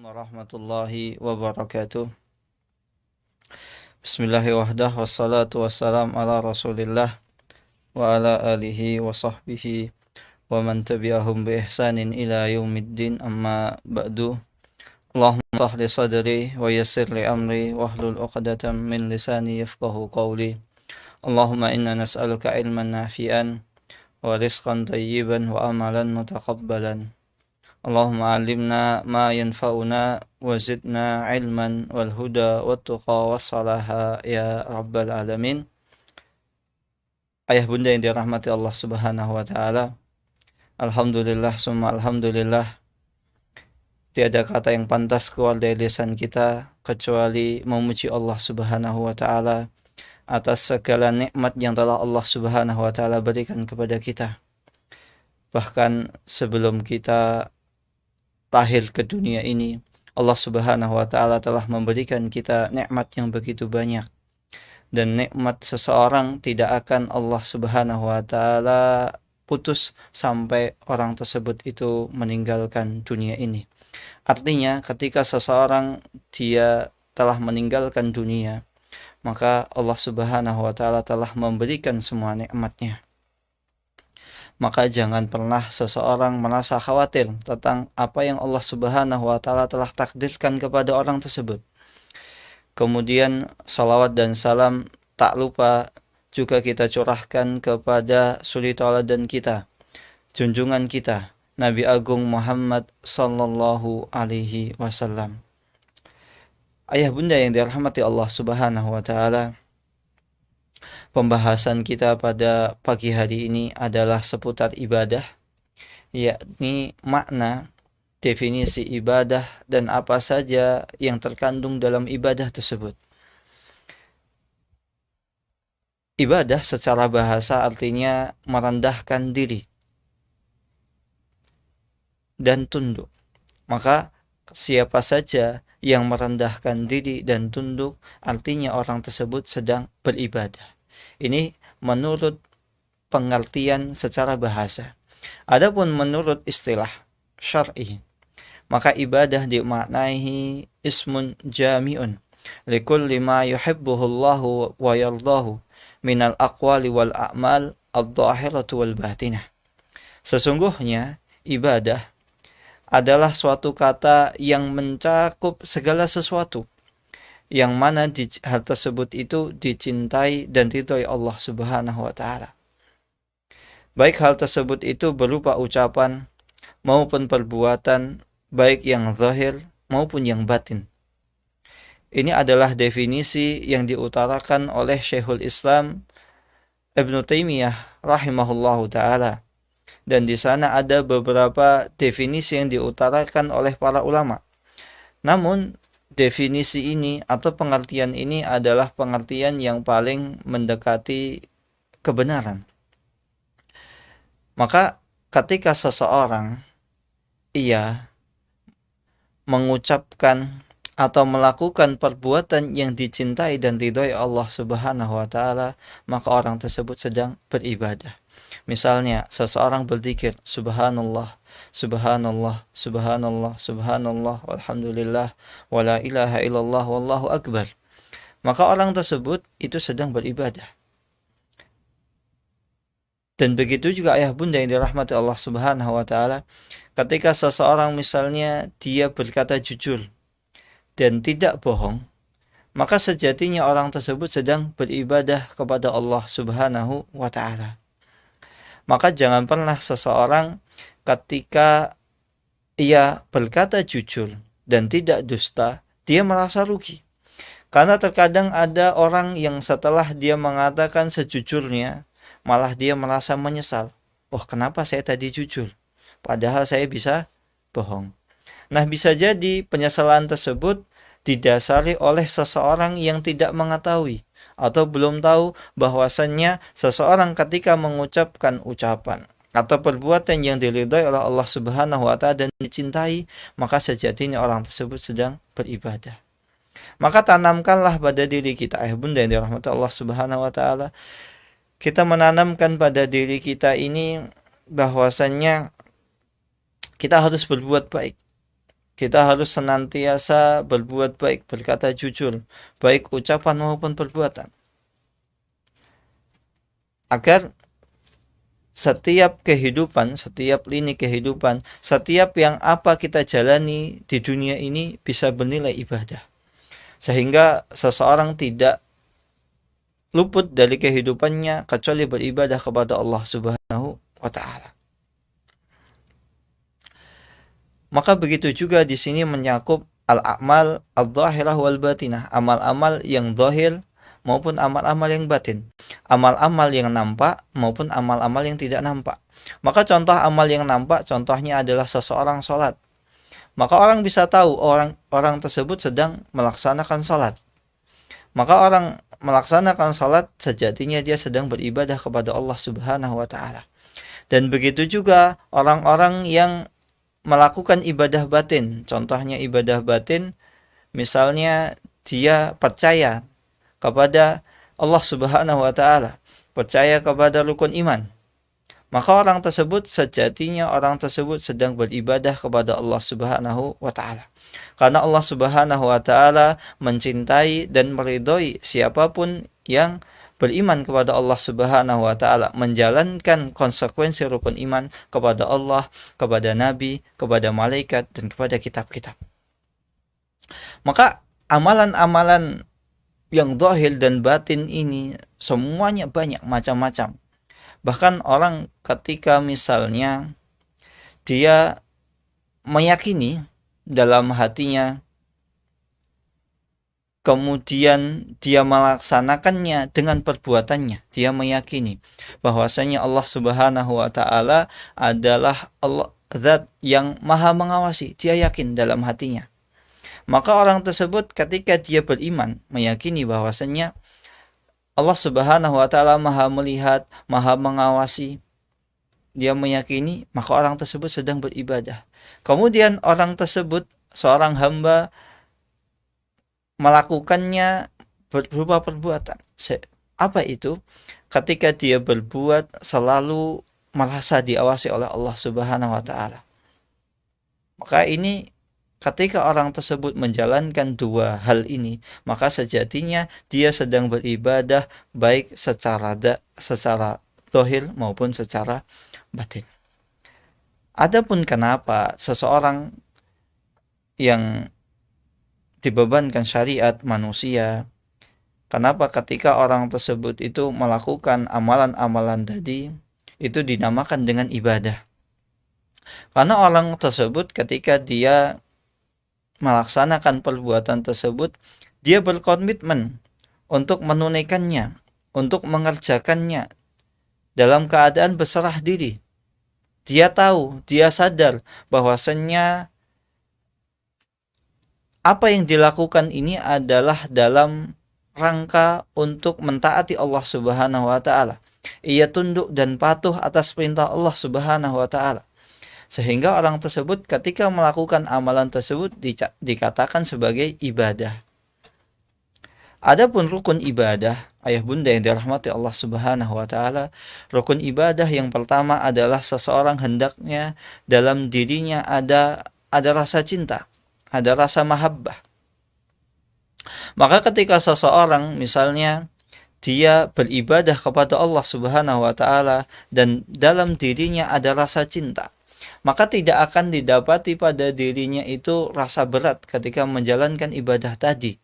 Warahmatullahi wabarakatuh. Bismillahirrahmanirrahim. Wassalatu wassalam ala rasulillah wa ala alihi wa sahbihi wa man tabi'ahum bi ihsanin ila yaumiddin, amma ba'du. Allahumma sahli sadri wa yassir li amri wahlul 'uqdatam min lisani yafqahu qawli. Allahumma inna nas'aluka ilman nafi'an wa rizqan tayyiban wa amalan mutaqabbalan. Allahumma alimna ma yanfa'una wa zidna ilman wal huda wat tuqa was salaha ya rabbal alamin. Ayah bunda yang dirahmati Allah Subhanahu wa taala, alhamdulillah summa alhamdulillah, tiada kata yang pantas keluar dari lisan kita kecuali memuji Allah Subhanahu wa taala atas segala nikmat yang telah Allah Subhanahu wa taala berikan kepada kita. Bahkan sebelum kita lahir ke dunia ini, Allah Subhanahu wa taala telah memberikan kita nikmat yang begitu banyak. Dan nikmat seseorang tidak akan Allah Subhanahu wa taala putus sampai orang tersebut itu meninggalkan dunia ini. Artinya ketika seseorang dia telah meninggalkan dunia, maka Allah Subhanahu wa taala telah memberikan semua nikmatnya. Maka jangan pernah seseorang merasa khawatir tentang apa yang Allah Subhanahu wa taala telah takdirkan kepada orang tersebut. Kemudian salawat dan salam tak lupa juga kita curahkan kepada suri tauladan kita, junjungan kita, Nabi Agung Muhammad sallallahu alaihi wasallam. Ayah bunda yang dirahmati Allah Subhanahu wa taala, pembahasan kita pada pagi hari ini adalah seputar ibadah, yakni makna, definisi ibadah, dan apa saja yang terkandung dalam ibadah tersebut. Ibadah secara bahasa artinya merendahkan diri dan tunduk. Maka siapa saja yang merendahkan diri dan tunduk, artinya orang tersebut sedang beribadah. Ini menurut pengertian secara bahasa. Adapun menurut istilah syar'i, maka ibadah dimaknai ismun jami'un likulli ma yuhibbuhu Allahu wa yardahu minal aqwali wal a'mal adh-dhahiratu wal batinah. Sesungguhnya ibadah adalah suatu kata yang mencakup segala sesuatu yang mana hal tersebut itu dicintai dan diridhai Allah Subhanahu wa taala. Baik hal tersebut itu berupa ucapan maupun perbuatan, baik yang zahir maupun yang batin. Ini adalah definisi yang diutarakan oleh Syekhul Islam Ibnu Taimiyah rahimahullahu taala. Dan di sana ada beberapa definisi yang diutarakan oleh para ulama. Namun definisi ini atau pengertian ini adalah pengertian yang paling mendekati kebenaran. Maka ketika seseorang ia mengucapkan atau melakukan perbuatan yang dicintai dan diridhai Allah Subhanahu wa taala, maka orang tersebut sedang beribadah. Misalnya seseorang berzikir subhanallah, subhanallah, subhanallah, subhanallah, walhamdulillah, wala ilaha illallah, wallahu akbar. Maka orang tersebut itu sedang beribadah. Dan begitu juga ayah bunda yang dirahmati Allah Subhanahu wa taala, ketika seseorang misalnya dia berkata jujur dan tidak bohong, maka sejatinya orang tersebut sedang beribadah kepada Allah Subhanahu wa taala. Maka jangan pernah seseorang ketika ia berkata jujur dan tidak dusta, dia merasa rugi. Karena terkadang ada orang yang setelah dia mengatakan sejujurnya, malah dia merasa menyesal. Oh, kenapa saya tadi jujur? Padahal saya bisa bohong. Nah, bisa jadi penyesalan tersebut didasari oleh seseorang yang tidak mengetahui atau belum tahu bahwasannya seseorang ketika mengucapkan ucapan atau perbuatan yang diridhai oleh Allah Subhanahu wa taala dan dicintai, maka sejatinya orang tersebut sedang beribadah. Maka tanamkanlah pada diri kita, ayah bunda yang dirahmati Allah Subhanahu wa taala, kita menanamkan pada diri kita ini bahwasannya kita harus berbuat baik. Kita harus senantiasa berbuat baik, berkata jujur, baik ucapan maupun perbuatan. Agar setiap kehidupan, setiap lini kehidupan, setiap yang apa kita jalani di dunia ini bisa bernilai ibadah. Sehingga seseorang tidak luput dari kehidupannya kecuali beribadah kepada Allah Subhanahu wa taala. Maka begitu juga di sini menyakup al-a'mal al-zahirah wal batinah, amal-amal yang zahir maupun amal-amal yang batin, amal-amal yang nampak maupun amal-amal yang tidak nampak. Maka contoh amal yang nampak, contohnya adalah seseorang sholat. Maka orang bisa tahu orang tersebut sedang melaksanakan sholat. Maka orang melaksanakan sholat sejatinya dia sedang beribadah kepada Allah Subhanahu wa taala. Dan begitu juga orang-orang yang melakukan ibadah batin. Contohnya ibadah batin, misalnya dia percaya kepada Allah Subhanahu wa taala, percaya kepada rukun iman. Maka orang tersebut sejatinya orang tersebut sedang beribadah kepada Allah Subhanahu wa taala. Karena Allah Subhanahu wa taala mencintai dan meridhoi siapapun yang beriman kepada Allah Subhanahu wa taala, menjalankan konsekuensi rukun iman kepada Allah, kepada nabi, kepada malaikat dan kepada kitab-kitab. Maka amalan-amalan yang zahir dan batin ini semuanya banyak macam-macam. Bahkan orang ketika misalnya dia meyakini dalam hatinya, kemudian dia melaksanakannya dengan perbuatannya, dia meyakini bahwasanya Allah Subhanahu wa taala adalah Allah, zat yang maha mengawasi, dia yakin dalam hatinya. Maka orang tersebut ketika dia beriman, meyakini bahwasanya Allah Subhanahu wa taala maha melihat, maha mengawasi, dia meyakini, maka orang tersebut sedang beribadah. Kemudian orang tersebut, seorang hamba, melakukannya berupa perbuatan. Apa itu? Ketika dia berbuat selalu merasa diawasi oleh Allah Subhanahu wa taala. Maka ini ketika orang tersebut menjalankan dua hal ini, maka sejatinya dia sedang beribadah baik secara zahir maupun secara batin. Adapun kenapa seseorang yang dibebankan syariat manusia, kenapa ketika orang tersebut itu melakukan amalan-amalan tadi, itu dinamakan dengan ibadah? Karena orang tersebut ketika dia melaksanakan perbuatan tersebut, dia berkomitmen untuk menunaikannya, untuk mengerjakannya dalam keadaan berserah diri. Dia tahu, dia sadar bahwasannya apa yang dilakukan ini adalah dalam rangka untuk mentaati Allah Subhanahu wa taala. Ia tunduk dan patuh atas perintah Allah Subhanahu wa taala. Sehingga orang tersebut ketika melakukan amalan tersebut dikatakan sebagai ibadah. Adapun rukun ibadah, ayah bunda yang dirahmati Allah Subhanahu wa taala, rukun ibadah yang pertama adalah seseorang hendaknya dalam dirinya ada rasa cinta, ada rasa mahabbah. Maka ketika seseorang misalnya dia beribadah kepada Allah Subhanahu wa taala dan dalam dirinya ada rasa cinta, maka tidak akan didapati pada dirinya itu rasa berat ketika menjalankan ibadah tadi.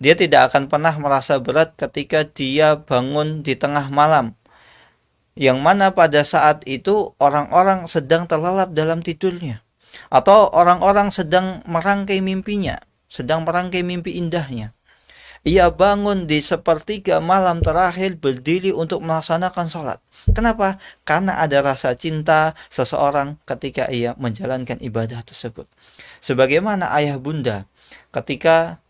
Dia tidak akan pernah merasa berat ketika dia bangun di tengah malam, yang mana pada saat itu orang-orang sedang terlelap dalam tidurnya, atau orang-orang sedang merangkai mimpinya, sedang merangkai mimpi indahnya. Ia bangun di sepertiga malam terakhir berdiri untuk melaksanakan sholat. Kenapa? Karena ada rasa cinta seseorang ketika ia menjalankan ibadah tersebut. Sebagaimana ayah bunda, ketika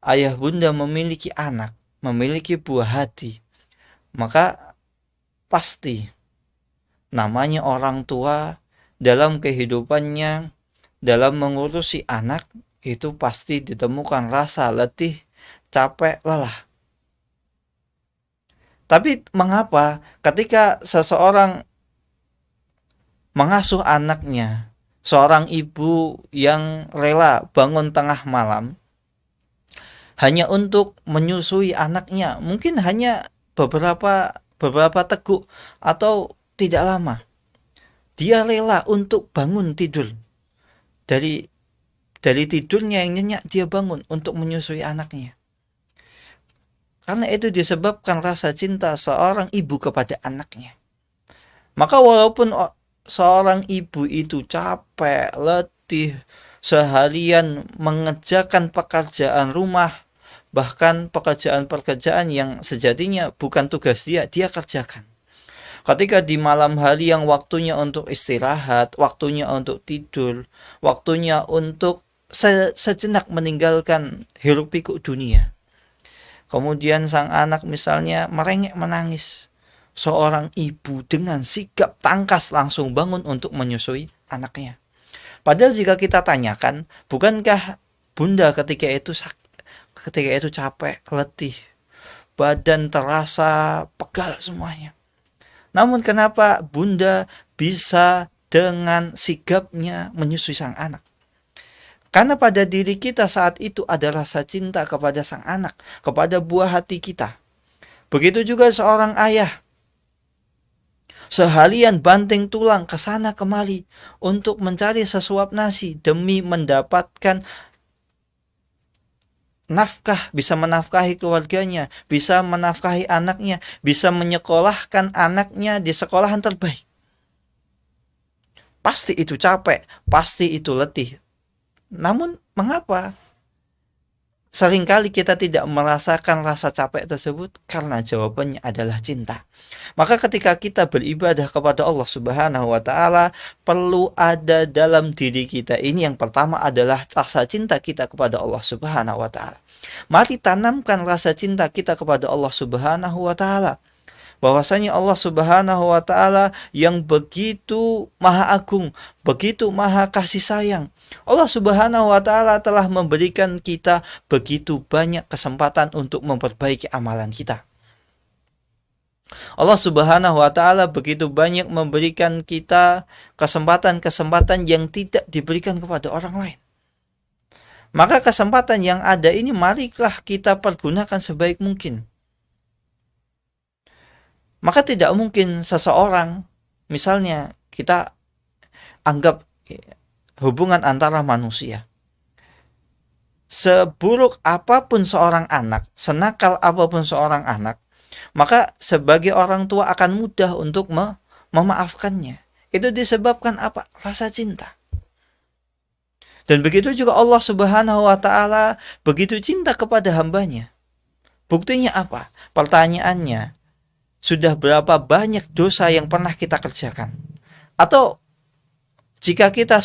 ayah bunda memiliki anak, memiliki buah hati, maka pasti namanya orang tua dalam kehidupannya, dalam mengurusi anak, itu pasti ditemukan rasa letih, capek, lelah. Tapi mengapa ketika seseorang mengasuh anaknya, Seorang ibu yang rela bangun tengah malam hanya untuk menyusui anaknya, mungkin hanya beberapa teguk atau tidak lama. Dia rela untuk bangun tidur dari tidurnya yang nyenyak, dia bangun untuk menyusui anaknya. Karena itu disebabkan rasa cinta seorang ibu kepada anaknya. Maka walaupun seorang ibu itu capek, letih, seharian mengerjakan pekerjaan rumah, bahkan pekerjaan-pekerjaan yang sejatinya bukan tugas dia, dia kerjakan. Ketika di malam hari yang waktunya untuk istirahat, waktunya untuk tidur, waktunya untuk sejenak meninggalkan hiruk pikuk dunia. Kemudian sang anak misalnya merengek menangis. Seorang ibu dengan sigap tangkas langsung bangun untuk menyusui anaknya. Padahal jika kita tanyakan, bukankah bunda ketika itu capek, letih, badan terasa pegal semuanya. Namun kenapa bunda bisa dengan sigapnya menyusui sang anak? Karena pada diri kita saat itu ada rasa cinta kepada sang anak, kepada buah hati kita. Begitu juga seorang ayah. Seharian banting tulang ke sana kemari untuk mencari sesuap nasi demi mendapatkan nafkah, bisa menafkahi keluarganya, bisa menafkahi anaknya, bisa menyekolahkan anaknya di sekolahan terbaik. Pasti itu capek, pasti itu letih. Namun mengapa seringkali kita tidak merasakan rasa capek tersebut? Karena jawabannya adalah cinta. Maka ketika kita beribadah kepada Allah Subhanahu wa taala, perlu ada dalam diri kita ini yang pertama adalah rasa cinta kita kepada Allah Subhanahu wa taala. Mari tanamkan rasa cinta kita kepada Allah Subhanahu wa taala. Bahwasanya Allah Subhanahu wa taala yang begitu maha agung, begitu maha kasih sayang. Allah Subhanahu wa taala telah memberikan kita begitu banyak kesempatan untuk memperbaiki amalan kita. Allah Subhanahu wa taala begitu banyak memberikan kita kesempatan-kesempatan yang tidak diberikan kepada orang lain. Maka kesempatan yang ada ini marilah kita pergunakan sebaik mungkin. Maka tidak mungkin seseorang, misalnya kita anggap hubungan antara manusia. Seburuk apapun seorang anak, senakal apapun seorang anak, maka sebagai orang tua akan mudah untuk memaafkannya. Itu disebabkan apa? Rasa cinta. Dan begitu juga Allah Subhanahu wa taala begitu cinta kepada hambanya. Buktinya apa? Pertanyaannya, sudah berapa banyak dosa yang pernah kita kerjakan? Atau jika kita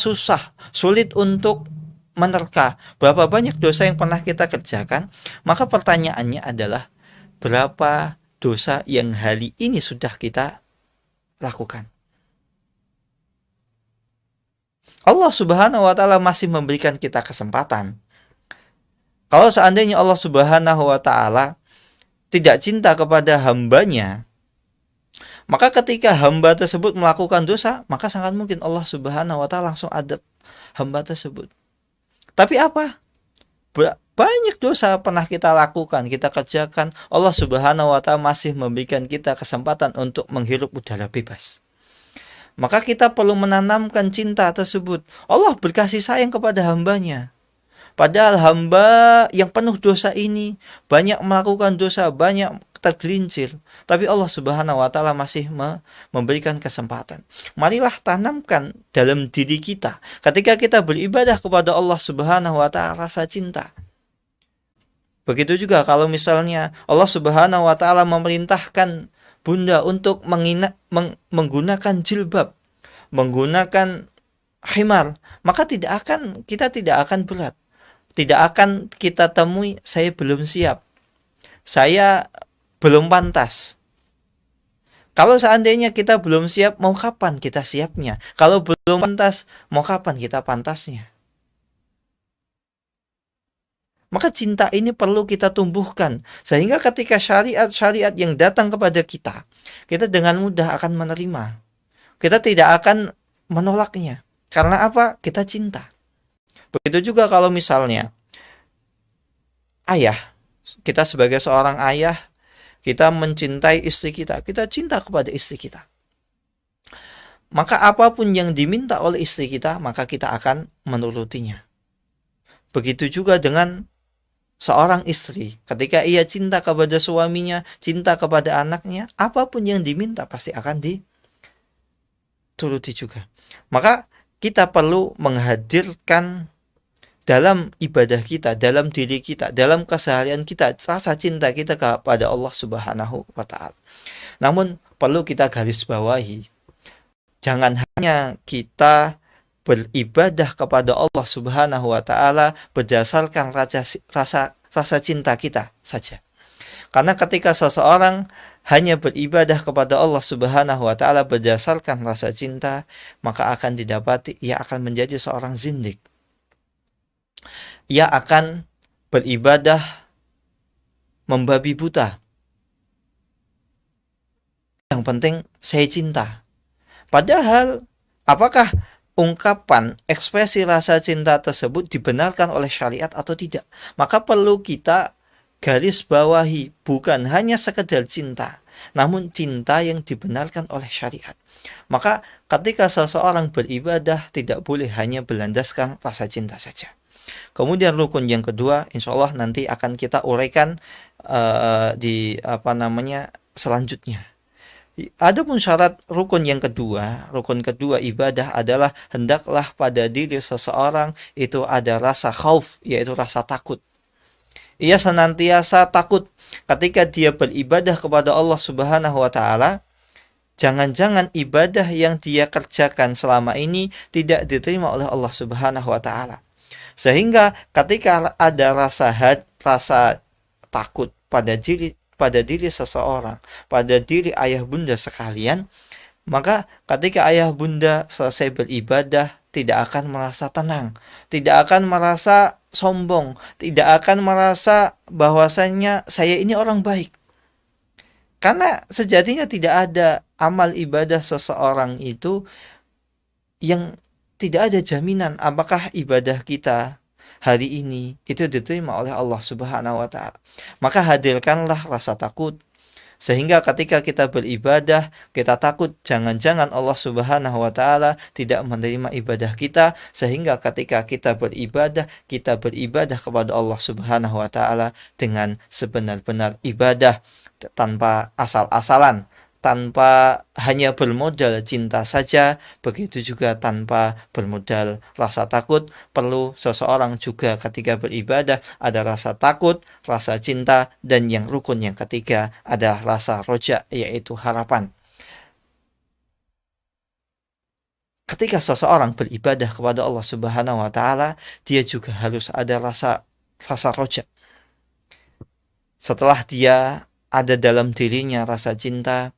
sulit untuk menerka berapa banyak dosa yang pernah kita kerjakan, maka pertanyaannya adalah berapa dosa yang hari ini sudah kita lakukan? Allah Subhanahu wa taala masih memberikan kita kesempatan. Kalau seandainya Allah Subhanahu wa taala tidak cinta kepada hambanya, maka ketika hamba tersebut melakukan dosa, maka sangat mungkin Allah Subhanahu wa taala langsung adab hamba tersebut. Tapi apa? Banyak dosa pernah kita lakukan, kita kerjakan, Allah Subhanahu wa taala masih memberikan kita kesempatan untuk menghirup udara bebas. Maka kita perlu menanamkan cinta tersebut. Allah berkasih sayang kepada hambanya. Padahal hamba yang penuh dosa ini banyak melakukan dosa, banyak tergelincir, tapi Allah Subhanahu wa taala masih memberikan kesempatan. Marilah tanamkan dalam diri kita ketika kita beribadah kepada Allah Subhanahu wa taala rasa cinta. Begitu juga kalau misalnya Allah Subhanahu wa taala memerintahkan bunda untuk menggunakan jilbab, menggunakan khimar, maka kita tidak akan berat. Tidak akan kita temui saya belum siap, saya belum pantas. Kalau seandainya kita belum siap, mau kapan kita siapnya? Kalau belum pantas, mau kapan kita pantasnya? Maka cinta ini perlu kita tumbuhkan, sehingga ketika syariat-syariat yang datang kepada kita, kita dengan mudah akan menerima. Kita tidak akan menolaknya. Karena apa? Kita cinta. Begitu juga kalau misalnya ayah, kita sebagai seorang ayah, kita mencintai istri kita, kita cinta kepada istri kita. Maka apapun yang diminta oleh istri kita, maka kita akan menurutinya. Begitu juga dengan seorang istri, ketika ia cinta kepada suaminya, cinta kepada anaknya, apapun yang diminta pasti akan dituruti juga. Maka kita perlu menghadirkan dalam ibadah kita, dalam diri kita, dalam keseharian kita, rasa cinta kita kepada Allah Subhanahu wa Ta'ala. Namun perlu kita garis bawahi, jangan hanya kita beribadah kepada Allah Subhanahu wa Ta'ala berdasarkan rasa cinta kita saja. Karena ketika seseorang hanya beribadah kepada Allah Subhanahu wa Ta'ala berdasarkan rasa cinta, maka akan didapati ia akan menjadi seorang zindik. Ia akan beribadah membabi buta. Yang penting saya cinta. Padahal apakah ungkapan ekspresi rasa cinta tersebut dibenarkan oleh syariat atau tidak? Maka perlu kita garis bawahi, bukan hanya sekedar cinta, namun cinta yang dibenarkan oleh syariat. Maka ketika seseorang beribadah tidak boleh hanya berlandaskan rasa cinta saja. Kemudian rukun yang kedua, insya Allah nanti akan kita uraikan selanjutnya. Adapun syarat rukun kedua ibadah adalah hendaklah pada diri seseorang itu ada rasa khauf, yaitu rasa takut. Ia senantiasa takut ketika dia beribadah kepada Allah Subhanahu wa Ta'ala. Jangan-jangan ibadah yang dia kerjakan selama ini tidak diterima oleh Allah Subhanahu wa Ta'ala. Sehingga ketika ada rasa takut pada diri seseorang, pada diri ayah bunda sekalian, maka ketika ayah bunda selesai beribadah tidak akan merasa tenang, tidak akan merasa sombong, tidak akan merasa bahwasanya saya ini orang baik. Karena sejatinya tidak ada amal ibadah seseorang itu yang tidak ada jaminan apakah ibadah kita hari ini itu diterima oleh Allah Subhanahu wa Ta'ala. Maka hadirkanlah rasa takut, sehingga ketika kita beribadah kita takut jangan-jangan Allah Subhanahu wa Ta'ala tidak menerima ibadah kita, sehingga ketika kita beribadah kepada Allah Subhanahu wa Ta'ala dengan sebenar-benar ibadah, tanpa asal-asalan, tanpa hanya bermodal cinta saja, begitu juga tanpa bermodal rasa takut. Perlu seseorang juga ketika beribadah ada rasa takut, rasa cinta, dan yang rukun yang ketiga adalah rasa roja, yaitu harapan. Ketika seseorang beribadah kepada Allah Subhanahu wa Ta'ala, dia juga harus ada rasa roja. Setelah dia ada dalam dirinya rasa cinta,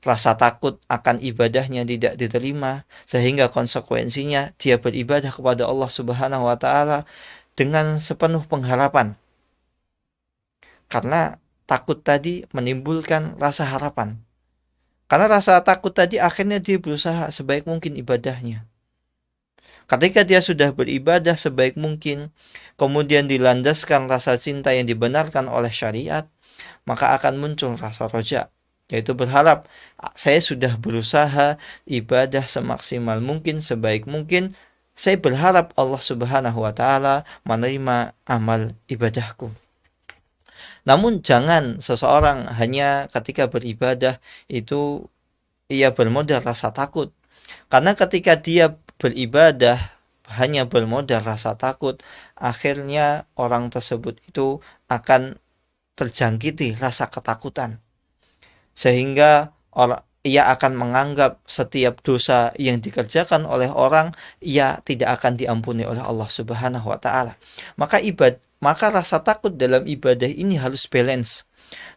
rasa takut akan ibadahnya tidak diterima, sehingga konsekuensinya dia beribadah kepada Allah Subhanahu wa Ta'ala dengan sepenuh pengharapan. Karena takut tadi menimbulkan rasa harapan. Karena rasa takut tadi akhirnya dia berusaha sebaik mungkin ibadahnya. Ketika dia sudah beribadah sebaik mungkin, kemudian dilandaskan rasa cinta yang dibenarkan oleh syariat, maka akan muncul rasa roja, yaitu berharap saya sudah berusaha ibadah semaksimal mungkin, sebaik mungkin, saya berharap Allah Subhanahu wa Ta'ala menerima amal ibadahku. Namun jangan seseorang hanya ketika beribadah itu ia bermodal rasa takut. Karena ketika dia beribadah hanya bermodal rasa takut, akhirnya orang tersebut itu akan terjangkiti rasa ketakutan, sehingga ia akan menganggap setiap dosa yang dikerjakan oleh orang ia tidak akan diampuni oleh Allah Subhanahu wa Ta'ala. Maka rasa takut dalam ibadah ini harus balance,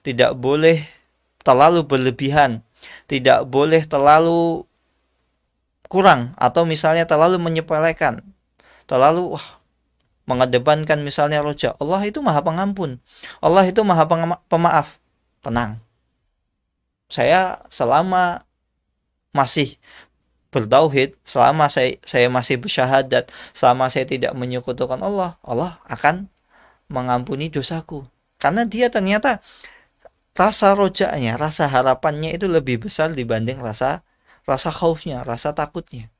tidak boleh terlalu berlebihan, tidak boleh terlalu kurang, atau misalnya terlalu menyepelekan, terlalu mengedepankan misalnya roja. Allah itu maha pengampun, Allah itu maha pemaaf. Tenang, saya selama masih bertauhid, selama saya masih bersyahadat, selama saya tidak menyekutukan Allah, Allah akan mengampuni dosaku. Karena dia ternyata rasa rojaknya, rasa harapannya itu lebih besar dibanding rasa khaufnya, rasa takutnya.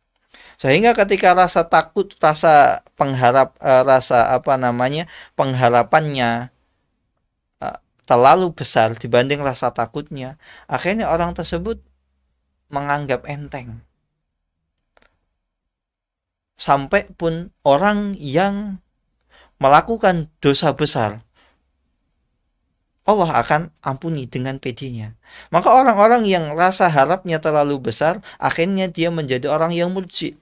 Sehingga ketika rasa takut, rasa pengharapannya terlalu besar dibanding rasa takutnya, akhirnya orang tersebut menganggap enteng. Sampai pun orang yang melakukan dosa besar, Allah akan ampuni dengan pedenya. Maka orang-orang yang rasa harapnya terlalu besar, akhirnya dia menjadi orang yang murji.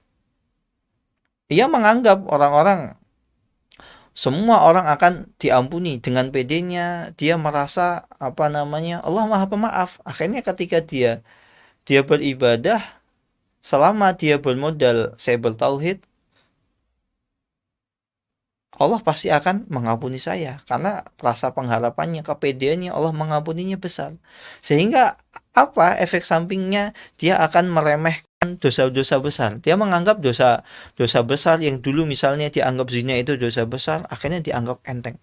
Ia menganggap semua orang akan diampuni dengan pedenya. Dia merasa Allah Maha Pemaaf. Akhirnya ketika dia beribadah, selama dia bermodal saya bertauhid, Allah pasti akan mengampuni saya, karena rasa pengharapannya, kepedeannya, Allah mengampuninya besar. Sehingga efek sampingnya? Dia akan meremehkan dosa-dosa besar. Dia menganggap dosa besar yang dulu misalnya dianggap zina itu dosa besar, akhirnya dianggap enteng.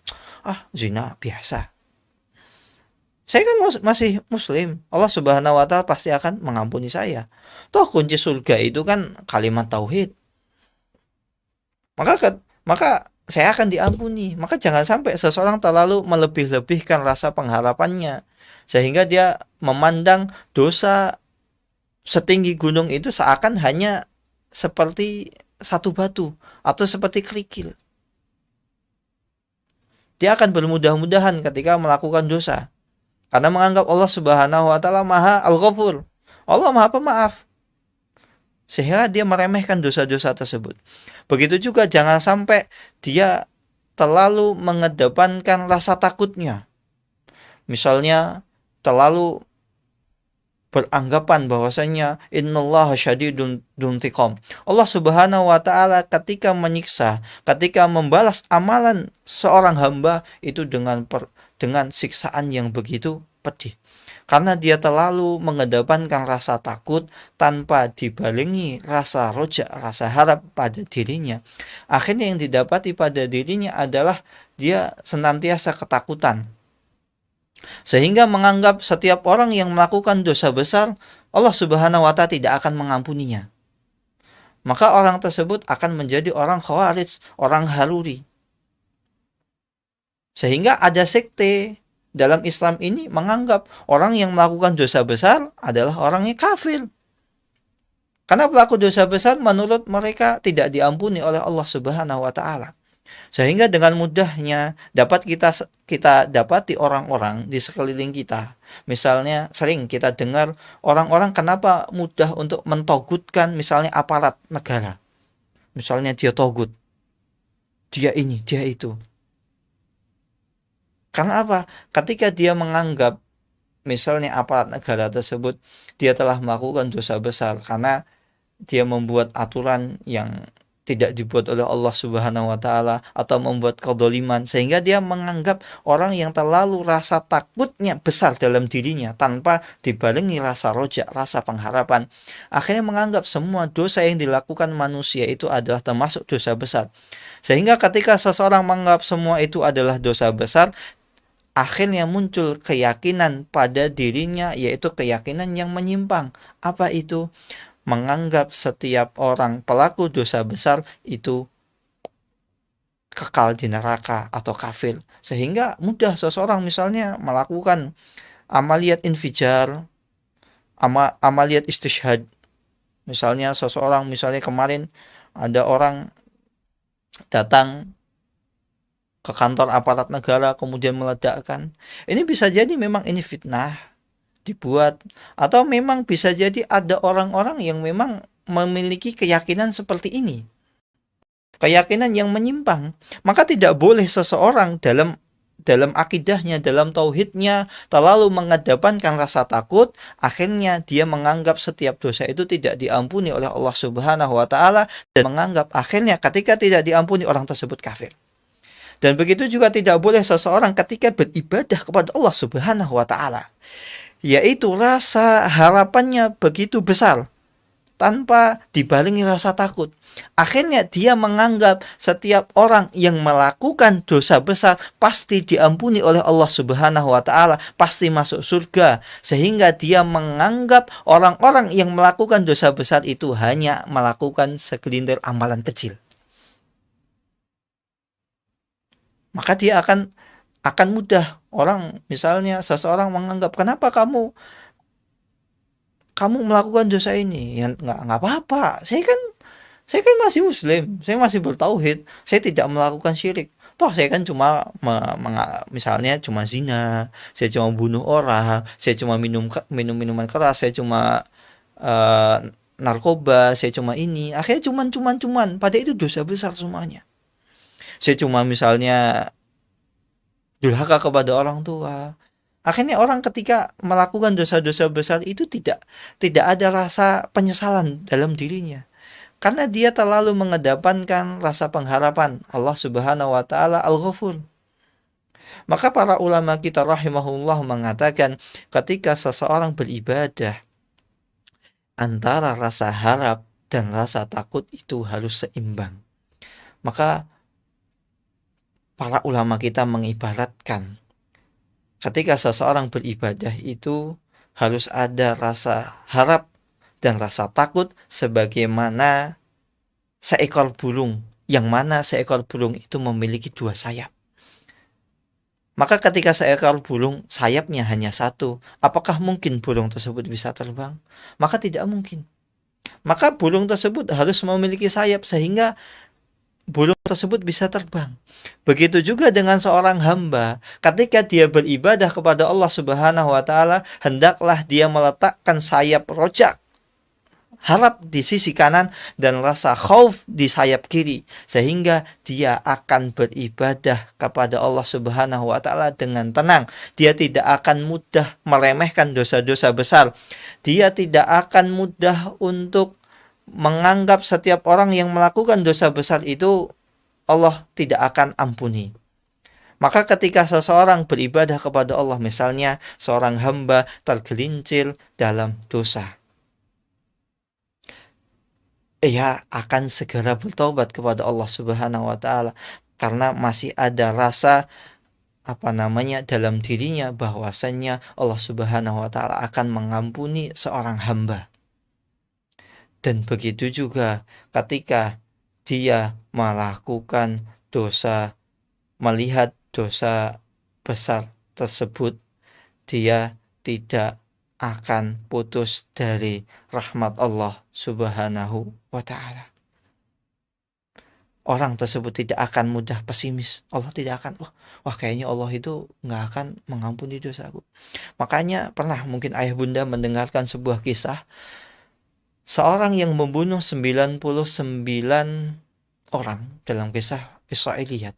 Zina biasa. Saya kan masih muslim. Allah Subhanahu wa Ta'ala pasti akan mengampuni saya. Toh kunci surga itu kan kalimat tauhid. Maka saya akan diampuni. Maka jangan sampai seseorang terlalu melebih-lebihkan rasa pengharapannya, sehingga dia memandang dosa setinggi gunung itu seakan hanya seperti satu batu atau seperti kerikil. Dia akan bermudah-mudahan ketika melakukan dosa, karena menganggap Allah Subhanahu wa Ta'ala Maha Al-Ghafur, Allah Maha Pemaaf, sehingga dia meremehkan dosa-dosa tersebut. Begitu juga jangan sampai dia terlalu mengedepankan rasa takutnya. Misalnya terlalu beranggapan bahwasanya innallaha syadidun dzuntiqam. Allah Subhanahu wa Ta'ala ketika menyiksa, ketika membalas amalan seorang hamba itu dengan siksaan yang begitu pedih. Karena dia terlalu mengedepankan rasa takut tanpa dibarengi rasa roja, rasa harap pada dirinya. Akhirnya yang didapati pada dirinya adalah dia senantiasa ketakutan. Sehingga menganggap setiap orang yang melakukan dosa besar, Allah Subhanahu wa Ta'ala tidak akan mengampuninya. Maka orang tersebut akan menjadi orang khawarij, orang haruri. Sehingga ada sekte dalam Islam ini menganggap orang yang melakukan dosa besar adalah orangnya kafir. Karena pelaku dosa besar menurut mereka tidak diampuni oleh Allah Subhanahu wa Ta'ala. Sehingga dengan mudahnya dapat kita dapati orang-orang di sekeliling kita. Misalnya sering kita dengar orang-orang kenapa mudah untuk mentogutkan misalnya aparat negara. Misalnya dia togut, dia ini, dia itu. Karena apa? Ketika dia menganggap misalnya aparat negara tersebut dia telah melakukan dosa besar karena dia membuat aturan yang tidak dibuat oleh Allah Subhanahu wa Ta'ala atau membuat kedzaliman, sehingga dia menganggap orang yang terlalu rasa takutnya besar dalam dirinya tanpa dibarengi rasa roja, rasa pengharapan, akhirnya menganggap semua dosa yang dilakukan manusia itu adalah termasuk dosa besar. Sehingga ketika seseorang menganggap semua itu adalah dosa besar, akhirnya muncul keyakinan pada dirinya, yaitu keyakinan yang menyimpang. Apa itu? Menganggap setiap orang pelaku dosa besar itu kekal di neraka atau kafir. Sehingga mudah seseorang misalnya melakukan amaliyat infijar, amaliyat istishhad. Misalnya seseorang, misalnya kemarin ada orang datang ke kantor aparat negara kemudian meledakkan. Ini bisa jadi memang ini fitnah dibuat, atau memang bisa jadi ada orang-orang yang memang memiliki keyakinan seperti ini, keyakinan yang menyimpang. Maka tidak boleh seseorang dalam akidahnya, dalam tauhidnya terlalu mengedepankan rasa takut, akhirnya dia menganggap setiap dosa itu tidak diampuni oleh Allah Subhanahu wa Ta'ala, dan menganggap akhirnya ketika tidak diampuni orang tersebut kafir. Dan begitu juga tidak boleh seseorang ketika beribadah kepada Allah Subhanahu wa Ta'ala, yaitu rasa harapannya begitu besar, tanpa dibarengi rasa takut. Akhirnya dia menganggap setiap orang yang melakukan dosa besar pasti diampuni oleh Allah Subhanahu wa taala, pasti masuk surga, sehingga dia menganggap orang-orang yang melakukan dosa besar itu hanya melakukan segelintir amalan kecil. Maka dia akan mudah, orang misalnya seseorang menganggap, kenapa kamu melakukan dosa ini? Ya nggak apa-apa, saya kan masih muslim, saya masih bertauhid, saya tidak melakukan syirik. Toh saya kan cuma misalnya cuma zina, saya cuma bunuh orang, saya cuma minum minuman keras, saya cuma eh, narkoba, saya cuma ini. Akhirnya cuman, pada itu dosa besar semuanya. Saya cuma misalnya durhaka kepada orang tua. Akhirnya orang ketika melakukan dosa-dosa besar itu tidak ada rasa penyesalan dalam dirinya. Karena dia terlalu mengedepankan rasa pengharapan Allah Subhanahu wa taala Al-Ghafur. Maka para ulama kita rahimahullah mengatakan, ketika seseorang beribadah, antara rasa harap dan rasa takut itu harus seimbang. Maka para ulama kita mengibaratkan, ketika seseorang beribadah itu harus ada rasa harap dan rasa takut sebagaimana seekor burung, yang mana seekor burung itu memiliki dua sayap. Maka ketika seekor burung sayapnya hanya satu, apakah mungkin burung tersebut bisa terbang? Maka tidak mungkin. Maka burung tersebut harus memiliki sayap sehingga burung tersebut bisa terbang. Begitu juga dengan seorang hamba, ketika dia beribadah kepada Allah Subhanahu wa taala, hendaklah dia meletakkan sayap rojak, harap di sisi kanan dan rasa khauf di sayap kiri, sehingga dia akan beribadah kepada Allah Subhanahu wa taala dengan tenang. Dia tidak akan mudah meremehkan dosa-dosa besar. Dia tidak akan mudah untuk menganggap setiap orang yang melakukan dosa besar itu Allah tidak akan ampuni. Maka ketika seseorang beribadah kepada Allah, misalnya seorang hamba tergelincir dalam dosa, ia akan segera bertobat kepada Allah Subhanahu wa taala, karena masih ada rasa dalam dirinya bahwasannya Allah Subhanahu wa taala akan mengampuni seorang hamba. Dan begitu juga ketika dia melakukan dosa, melihat dosa besar tersebut, dia tidak akan putus dari rahmat Allah Subhanahu wa ta'ala. Orang tersebut tidak akan mudah pesimis. Allah tidak akan, wah kayaknya Allah itu nggak akan mengampuni dosaku. Makanya pernah mungkin ayah bunda mendengarkan sebuah kisah, seorang yang membunuh 99 orang dalam kisah Israiliyat.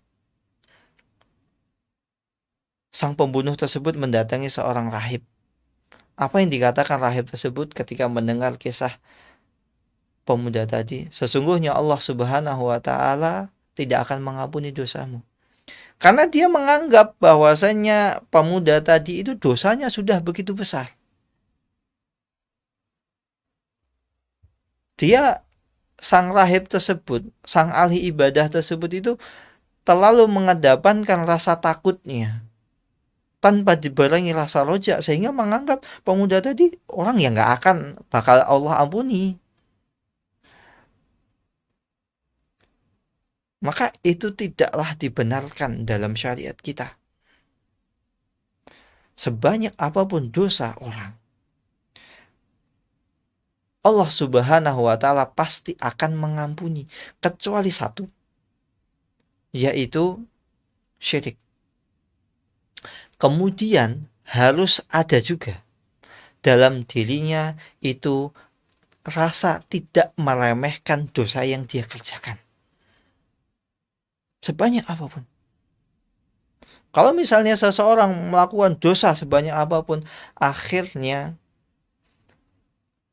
Sang pembunuh tersebut mendatangi seorang rahib. Apa yang dikatakan rahib tersebut ketika mendengar kisah pemuda tadi? Sesungguhnya Allah Subhanahu wa taala tidak akan mengampuni dosamu. Karena dia menganggap bahwasanya pemuda tadi itu dosanya sudah begitu besar. Sang rahib tersebut, sang ahli ibadah tersebut itu terlalu mengedepankan rasa takutnya tanpa dibarengi rasa rojak, sehingga menganggap pemuda tadi orang yang gak akan bakal Allah ampuni. Maka itu tidaklah dibenarkan dalam syariat kita. Sebanyak apapun dosa orang, Allah Subhanahu wa ta'ala pasti akan mengampuni, kecuali satu, yaitu syirik. Kemudian harus ada juga dalam dirinya itu rasa tidak meremehkan dosa yang dia kerjakan, sebanyak apapun. Kalau misalnya seseorang melakukan dosa sebanyak apapun, akhirnya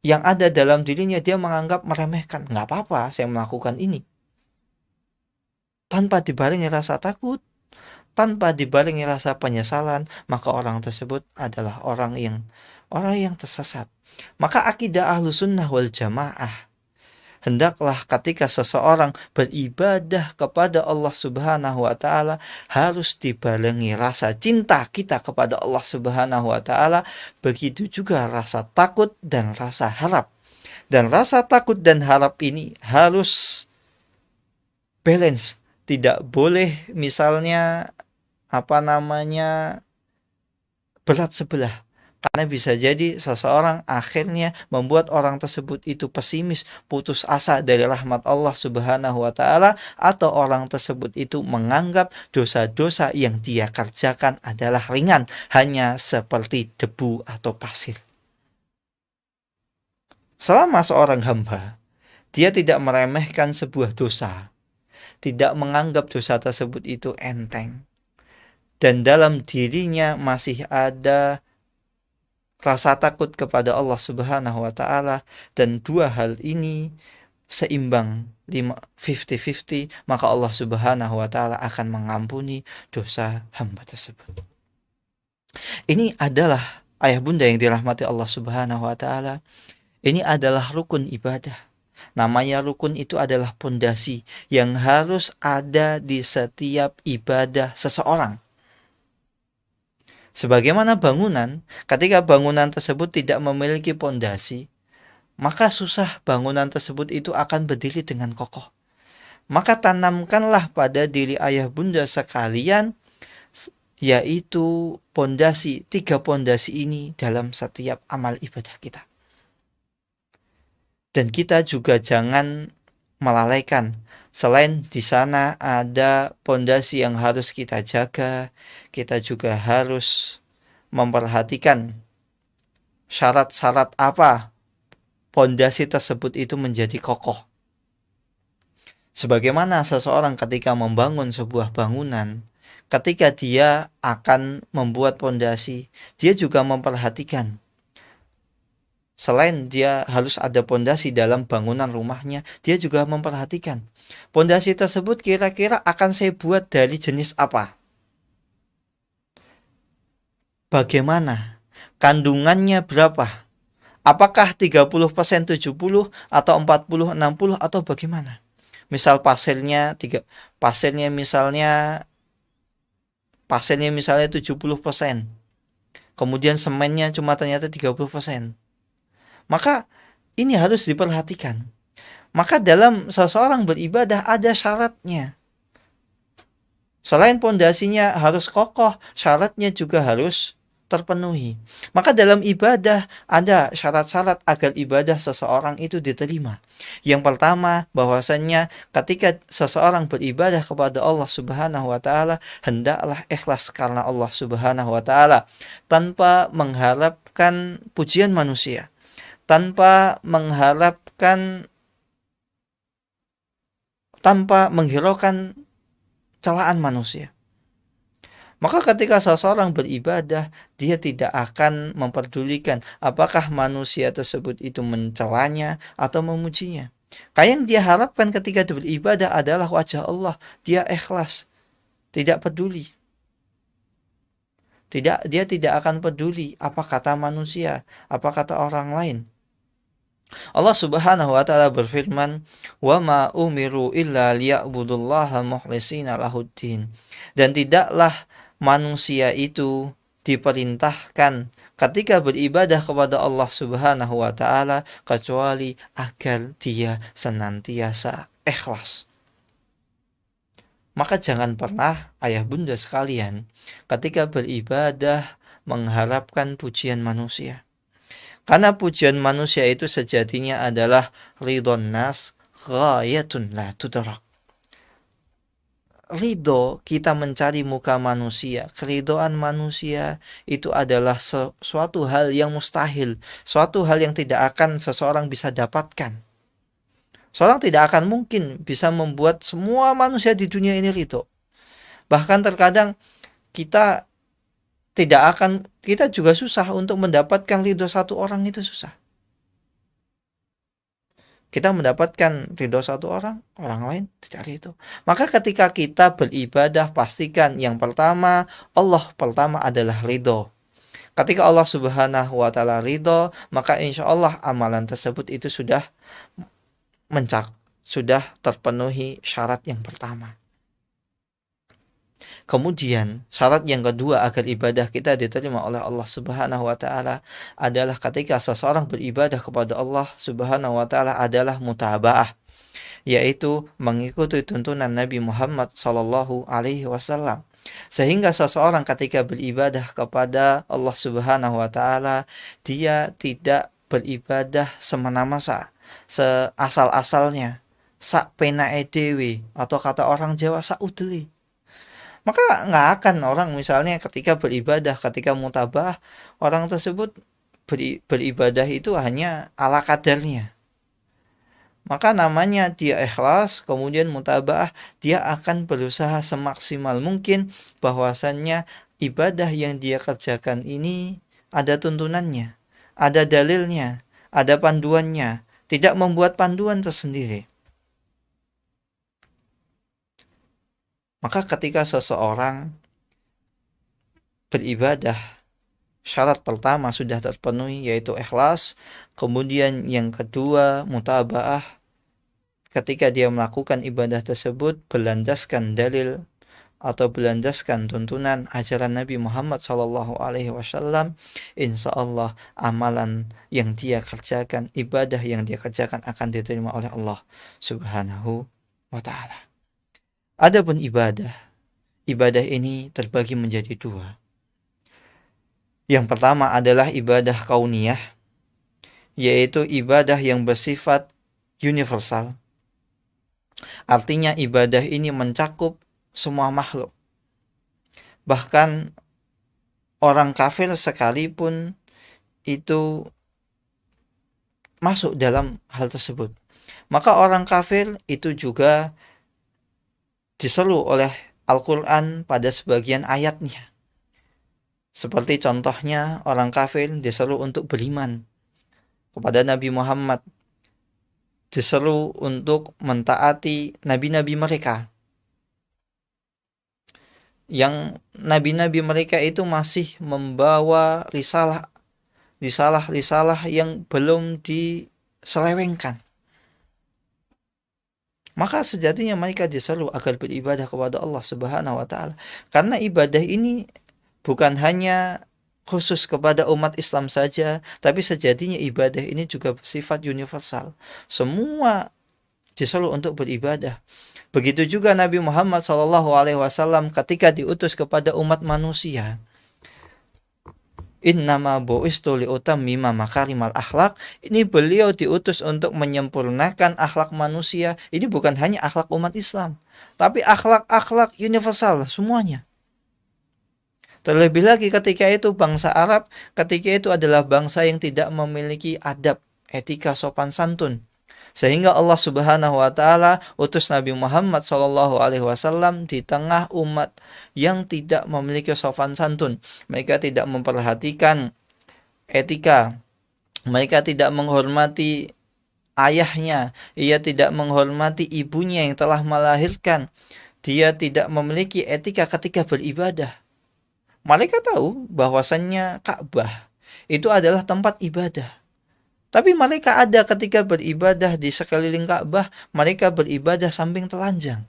yang ada dalam dirinya dia menganggap meremehkan. Nggak apa-apa saya melakukan ini, tanpa dibarengi rasa takut, tanpa dibarengi rasa penyesalan, maka orang tersebut adalah orang yang orang yang tersesat. Maka akidah Ahlussunnah wal Jamaah, hendaklah ketika seseorang beribadah kepada Allah Subhanahu wa taala harus dibarengi rasa cinta kita kepada Allah Subhanahu wa taala, begitu juga rasa takut dan rasa harap. Dan rasa takut dan harap ini harus balance, tidak boleh misalnya berat sebelah. Karena bisa jadi seseorang akhirnya membuat orang tersebut itu pesimis, putus asa dari rahmat Allah Subhanahu wa taala, atau orang tersebut itu menganggap dosa-dosa yang dia kerjakan adalah ringan, hanya seperti debu atau pasir. Selama seorang hamba dia tidak meremehkan sebuah dosa, tidak menganggap dosa tersebut itu enteng, dan dalam dirinya masih ada rasa takut kepada Allah Subhanahu wa taala, dan dua hal ini seimbang 50-50, maka Allah Subhanahu wa taala akan mengampuni dosa hamba tersebut. Ini adalah ayah bunda yang dirahmati Allah Subhanahu wa taala. Ini adalah rukun ibadah. Namanya rukun itu adalah pondasi yang harus ada di setiap ibadah seseorang. Sebagaimana bangunan, ketika bangunan tersebut tidak memiliki pondasi, maka susah bangunan tersebut itu akan berdiri dengan kokoh. Maka tanamkanlah pada diri ayah bunda sekalian, yaitu pondasi, 3 pondasi ini dalam setiap amal ibadah kita. Dan kita juga jangan melalaikan. Selain di sana ada pondasi yang harus kita jaga, kita juga harus memperhatikan syarat-syarat apa pondasi tersebut itu menjadi kokoh. Sebagaimana seseorang ketika membangun sebuah bangunan, ketika dia akan membuat pondasi, dia juga memperhatikan. Selain dia harus ada pondasi dalam bangunan rumahnya, dia juga memperhatikan pondasi tersebut kira-kira akan saya buat dari jenis apa? Bagaimana? Kandungannya berapa? Apakah 30%, 70 atau 40, 60 atau bagaimana? Misal pasirnya misalnya 70%. Kemudian semennya cuma ternyata 30%. Maka ini harus diperhatikan. Maka dalam seseorang beribadah ada syaratnya. Selain pondasinya harus kokoh, syaratnya juga harus terpenuhi. Maka dalam ibadah ada syarat-syarat agar ibadah seseorang itu diterima. Yang pertama, bahwasannya ketika seseorang beribadah kepada Allah Subhanahu wa taala, hendaklah ikhlas karena Allah Subhanahu wa taala, tanpa mengharapkan pujian manusia, tanpa menghiraukan celaan manusia. Maka ketika seseorang beribadah, dia tidak akan memperdulikan apakah manusia tersebut itu mencelanya atau memujinya. Kayak yang dia harapkan ketika beribadah adalah wajah Allah. Dia ikhlas, tidak peduli. Dia tidak akan peduli apa kata manusia, apa kata orang lain. Allah Subhanahu wa taala berfirman, "Wa ma umiru illa liya'budullaha mukhlishina lahuddin." Dan tidaklah manusia itu diperintahkan ketika beribadah kepada Allah Subhanahu wa taala kecuali agar dia senantiasa ikhlas. Maka jangan pernah ayah bunda sekalian ketika beribadah mengharapkan pujian manusia. Karena pujian manusia itu sejatinya adalah ridhon nas ghayatun la tudrak. Ridho kita mencari muka manusia, keridhoan manusia itu adalah suatu hal yang mustahil, suatu hal yang tidak akan seseorang bisa dapatkan. Seorang tidak akan mungkin bisa membuat semua manusia di dunia ini ridho. Bahkan terkadang kita juga susah untuk mendapatkan ridho satu orang, itu susah. Kita mendapatkan ridho satu orang lain tidak ridho. Maka ketika kita beribadah, pastikan yang pertama, Allah pertama adalah ridho. Ketika Allah Subhanahu wa taala ridho, maka insya Allah amalan tersebut itu sudah terpenuhi syarat yang pertama. Kemudian syarat yang kedua agar ibadah kita diterima oleh Allah Subhanahu wa taala adalah ketika seseorang beribadah kepada Allah Subhanahu wa taala adalah mutaba'ah, yaitu mengikuti tuntunan Nabi Muhammad sallallahu alaihi wasallam. Sehingga seseorang ketika beribadah kepada Allah Subhanahu wa taala, dia tidak beribadah semena-mena, seasal-asalnya, sak penae dhewe, atau kata orang Jawa sak udeli. Maka nggak akan orang misalnya ketika beribadah, ketika mutabah, orang tersebut beribadah itu hanya ala kadarnya. Maka namanya dia ikhlas, kemudian mutabah, dia akan berusaha semaksimal mungkin bahwasannya ibadah yang dia kerjakan ini ada tuntunannya, ada dalilnya, ada panduannya, tidak membuat panduan tersendiri. Maka ketika seseorang beribadah, syarat pertama sudah terpenuhi yaitu ikhlas, kemudian yang kedua mutaba'ah, ketika dia melakukan ibadah tersebut berlandaskan dalil atau berlandaskan tuntunan ajaran Nabi Muhammad SAW, insya Allah amalan yang dia kerjakan, ibadah yang dia kerjakan akan diterima oleh Allah Subhanahu wa ta'ala. Adapun ibadah ini terbagi menjadi dua. Yang pertama adalah ibadah kauniyah, yaitu ibadah yang bersifat universal. Artinya ibadah ini mencakup semua makhluk. Bahkan orang kafir sekalipun itu masuk dalam hal tersebut. Maka orang kafir itu juga diseru oleh Al-Quran pada sebagian ayatnya. Seperti contohnya orang kafir diseru untuk beriman kepada Nabi Muhammad, diseru untuk mentaati nabi-nabi mereka. Yang nabi-nabi mereka itu masih membawa risalah yang belum diselewengkan. Maka sejatinya mereka diseru agar beribadah kepada Allah Subhanahu wa ta'ala. Karena ibadah ini bukan hanya khusus kepada umat Islam saja, tapi sejatinya ibadah ini juga bersifat universal. Semua diseru untuk beribadah. Begitu juga Nabi Muhammad SAW ketika diutus kepada umat manusia. Innama bu'istu liutammima makarimal akhlak. Ini beliau diutus untuk menyempurnakan akhlak manusia. Ini bukan hanya akhlak umat Islam, tapi akhlak universal semuanya. Terlebih lagi ketika itu bangsa Arab, ketika itu adalah bangsa yang tidak memiliki adab, etika, sopan santun. Sehingga Allah Subhanahu wa ta'ala utus Nabi Muhammad SAW di tengah umat yang tidak memiliki sopan santun. Mereka tidak memperhatikan etika. Mereka tidak menghormati ayahnya. Ia tidak menghormati ibunya yang telah melahirkan. Dia tidak memiliki etika ketika beribadah. Mereka tahu bahwasannya Ka'bah itu adalah tempat ibadah. Tapi mereka ada ketika beribadah di sekeliling Ka'bah, mereka beribadah samping telanjang.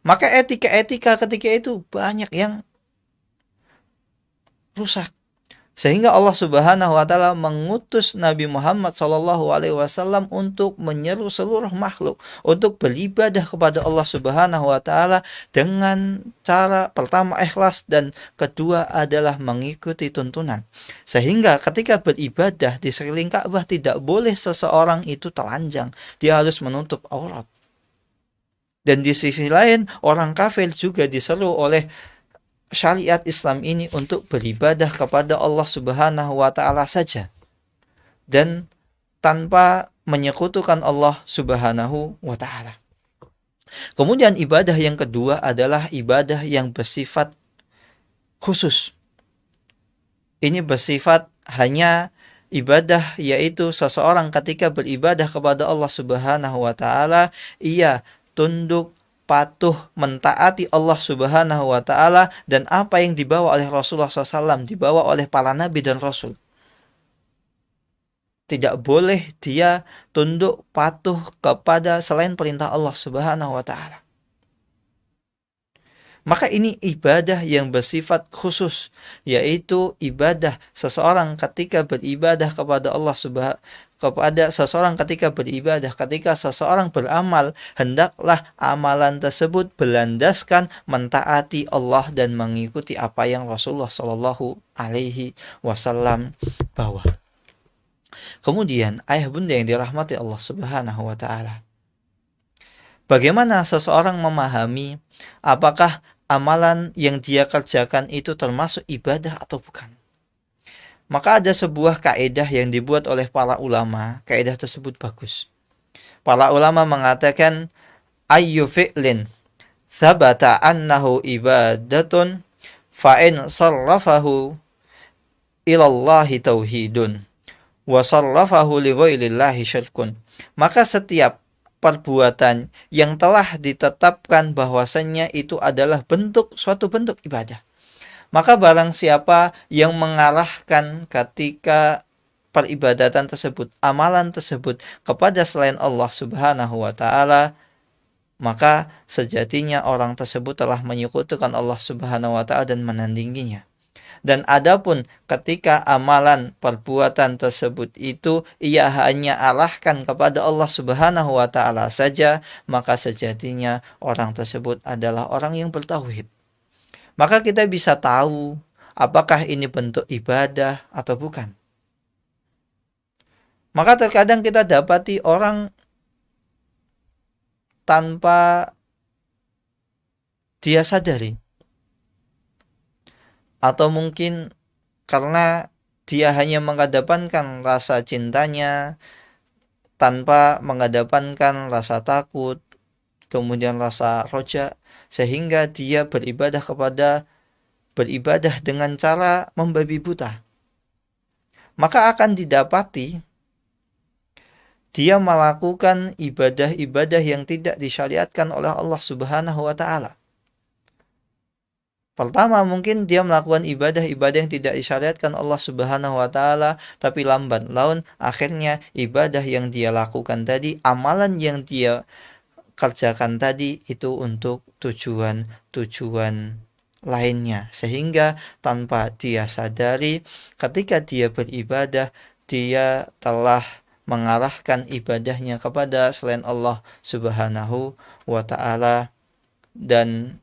Maka etika-etika ketika itu banyak yang rusak. Sehingga Allah Subhanahu wa ta'ala mengutus Nabi Muhammad SAW untuk menyeru seluruh makhluk untuk beribadah kepada Allah Subhanahu wa ta'ala dengan cara pertama ikhlas dan kedua adalah mengikuti tuntunan. Sehingga ketika beribadah di sekeliling Ka'bah tidak boleh seseorang itu telanjang, dia harus menutup aurat. Dan di sisi lain orang kafir juga diseru oleh syariat Islam ini untuk beribadah kepada Allah Subhanahu wa ta'ala saja dan tanpa menyekutukan Allah Subhanahu wa ta'ala. Kemudian ibadah yang kedua adalah ibadah yang bersifat khusus. Ini bersifat hanya ibadah, yaitu seseorang ketika beribadah kepada Allah Subhanahu wa ta'ala ia tunduk, patuh mentaati Allah Subhanahu wa taala dan apa yang dibawa oleh Rasulullah SAW, dibawa oleh para nabi dan rasul. Tidak boleh dia tunduk patuh kepada selain perintah Allah Subhanahu wa taala. Maka ini ibadah yang bersifat khusus, yaitu ibadah seseorang ketika beribadah kepada Allah ketika seseorang beramal, hendaklah amalan tersebut berlandaskan mentaati Allah dan mengikuti apa yang Rasulullah Shallallahu Alaihi Wasallam bawa. Kemudian ayah bunda yang dirahmati Allah Subhanahu Wa Taala, bagaimana seseorang memahami apakah amalan yang dia kerjakan itu termasuk ibadah atau bukan? Maka ada sebuah kaidah yang dibuat oleh para ulama. Kaidah tersebut bagus. Para ulama mengatakan ayyu fi'lin thabata annahu ibadatun fa'in sarrafahu ilallahi tauhidun wa sarrafahu li ghairillahi syirkun. Maka setiap perbuatan yang telah ditetapkan bahwasannya itu adalah suatu bentuk ibadah, maka barang siapa yang mengarahkan ketika peribadatan tersebut, amalan tersebut kepada selain Allah Subhanahu wa taala, maka sejatinya orang tersebut telah menyekutukan Allah Subhanahu wa taala dan menandinginya. Dan adapun ketika amalan perbuatan tersebut itu ia hanya arahkan kepada Allah Subhanahu wa taala saja, maka sejatinya orang tersebut adalah orang yang bertauhid. Maka kita bisa tahu apakah ini bentuk ibadah atau bukan. Maka terkadang kita dapati orang tanpa dia sadari, atau mungkin karena dia hanya mengedepankan rasa cintanya tanpa mengedepankan rasa takut, kemudian rasa roja, sehingga dia beribadah dengan cara membabi buta. Maka akan didapati dia melakukan ibadah-ibadah yang tidak disyariatkan oleh Allah Subhanahu wa taala. Pertama, mungkin dia melakukan ibadah-ibadah yang tidak disyariatkan Allah Subhanahu wa taala, tapi lambat laun akhirnya ibadah yang dia lakukan tadi, amalan yang dia kerjakan tadi itu untuk tujuan lainnya, sehingga tanpa dia sadari ketika dia beribadah dia telah mengarahkan ibadahnya kepada selain Allah Subhanahu wa taala, dan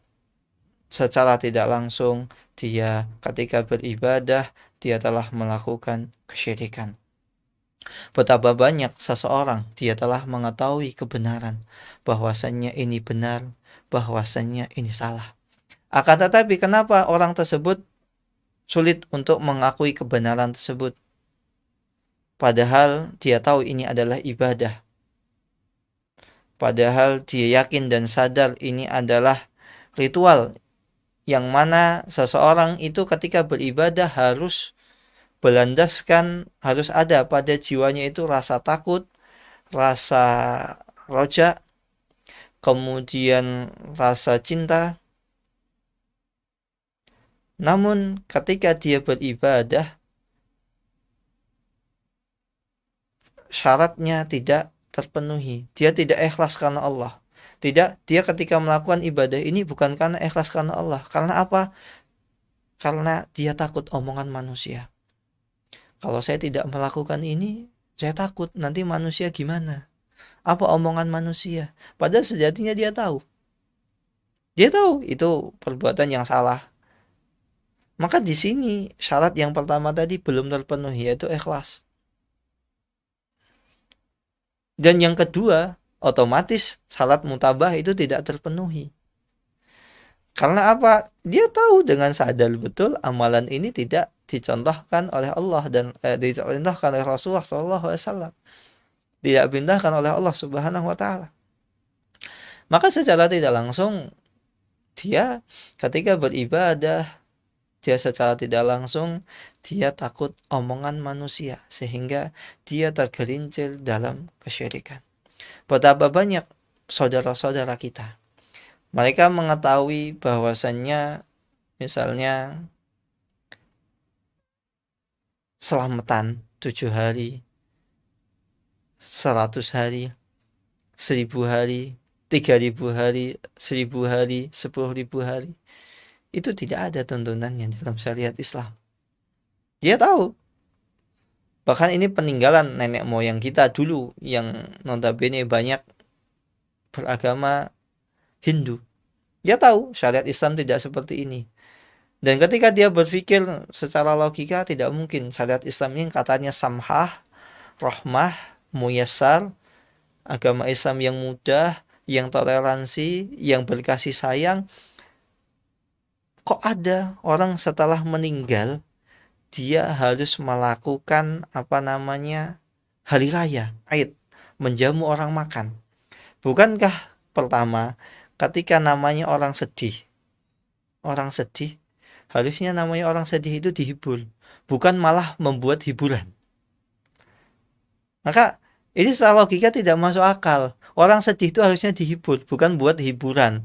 secara tidak langsung dia ketika beribadah dia telah melakukan kesyirikan. Betapa banyak seseorang dia telah mengetahui kebenaran, bahwasannya ini benar, bahwasannya ini salah. Akan tetapi kenapa orang tersebut sulit untuk mengakui kebenaran tersebut? Padahal dia tahu ini adalah ibadah. Padahal dia yakin dan sadar ini adalah ritual yang mana seseorang itu ketika beribadah harus ada pada jiwanya itu rasa takut, rasa roja, kemudian rasa cinta. Namun ketika dia beribadah, syaratnya tidak terpenuhi. Dia tidak ikhlas karena Allah. Tidak, dia ketika melakukan ibadah ini bukan karena ikhlas karena Allah. Karena apa? Karena dia takut omongan manusia. Kalau saya tidak melakukan ini, saya takut nanti manusia gimana? Apa omongan manusia? Padahal sejatinya dia tahu. Dia tahu itu perbuatan yang salah. Maka di sini syarat yang pertama tadi belum terpenuhi, yaitu ikhlas. Dan yang kedua, otomatis syarat mutabah itu tidak terpenuhi. Karena apa? Dia tahu dengan sadar betul amalan ini tidak dicontohkan oleh Allah dan dicontohkan oleh Rasulullah SAW. Tidak diperintahkan oleh Allah Subhanahu wa taala. Maka secara tidak langsung dia ketika beribadah, dia secara tidak langsung dia takut omongan manusia, sehingga dia tergelincir dalam kesyirikan. Betapa banyak saudara-saudara kita Mereka mengetahui bahwasannya misalnya selamatan 7 hari, 100 hari, 1000 hari, 3000 hari, 1000 hari, 10.000 hari. Itu tidak ada tuntunannya dalam syariat Islam. Dia tahu. Bahkan ini peninggalan nenek moyang kita dulu yang notabene banyak beragama Hindu. Dia tahu syariat Islam tidak seperti ini. Dan ketika dia berpikir secara logika, tidak mungkin syariat Islam ini katanya samhah, rahmah, muyassar, agama Islam yang mudah, yang toleransi, yang berkasih sayang. Kok ada orang setelah meninggal dia harus melakukan hari raya, Aid, menjamu orang makan? Bukankah pertama ketika namanya orang sedih harusnya namanya orang sedih itu dihibur, bukan malah membuat hiburan. Maka ini secara logika tidak masuk akal. Orang sedih itu harusnya dihibur, bukan buat hiburan.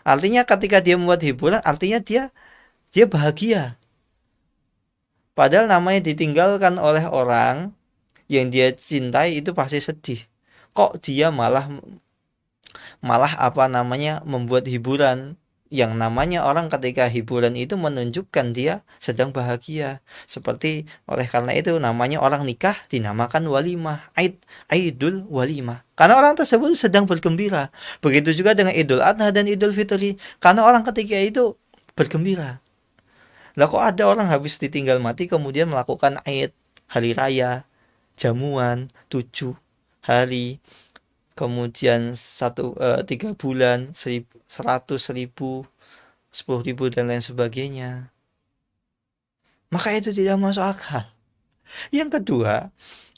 Artinya ketika dia membuat hiburan, artinya dia bahagia. Padahal namanya ditinggalkan oleh orang yang dia cintai itu pasti sedih. Kok dia malah membuat hiburan? Yang namanya orang ketika hiburan itu menunjukkan dia sedang bahagia. Seperti oleh karena itu namanya orang nikah dinamakan walimah, Aidul walimah. Karena orang tersebut sedang bergembira. Begitu juga dengan Idul Adha dan Idul Fitri. Karena orang ketika itu bergembira. Lah kok ada orang habis ditinggal mati kemudian melakukan Aid, hari raya, jamuan, 7 hari, kemudian 3 bulan, 100, 1000, 10.000 dan lain sebagainya. Maka itu tidak masuk akal. Yang kedua,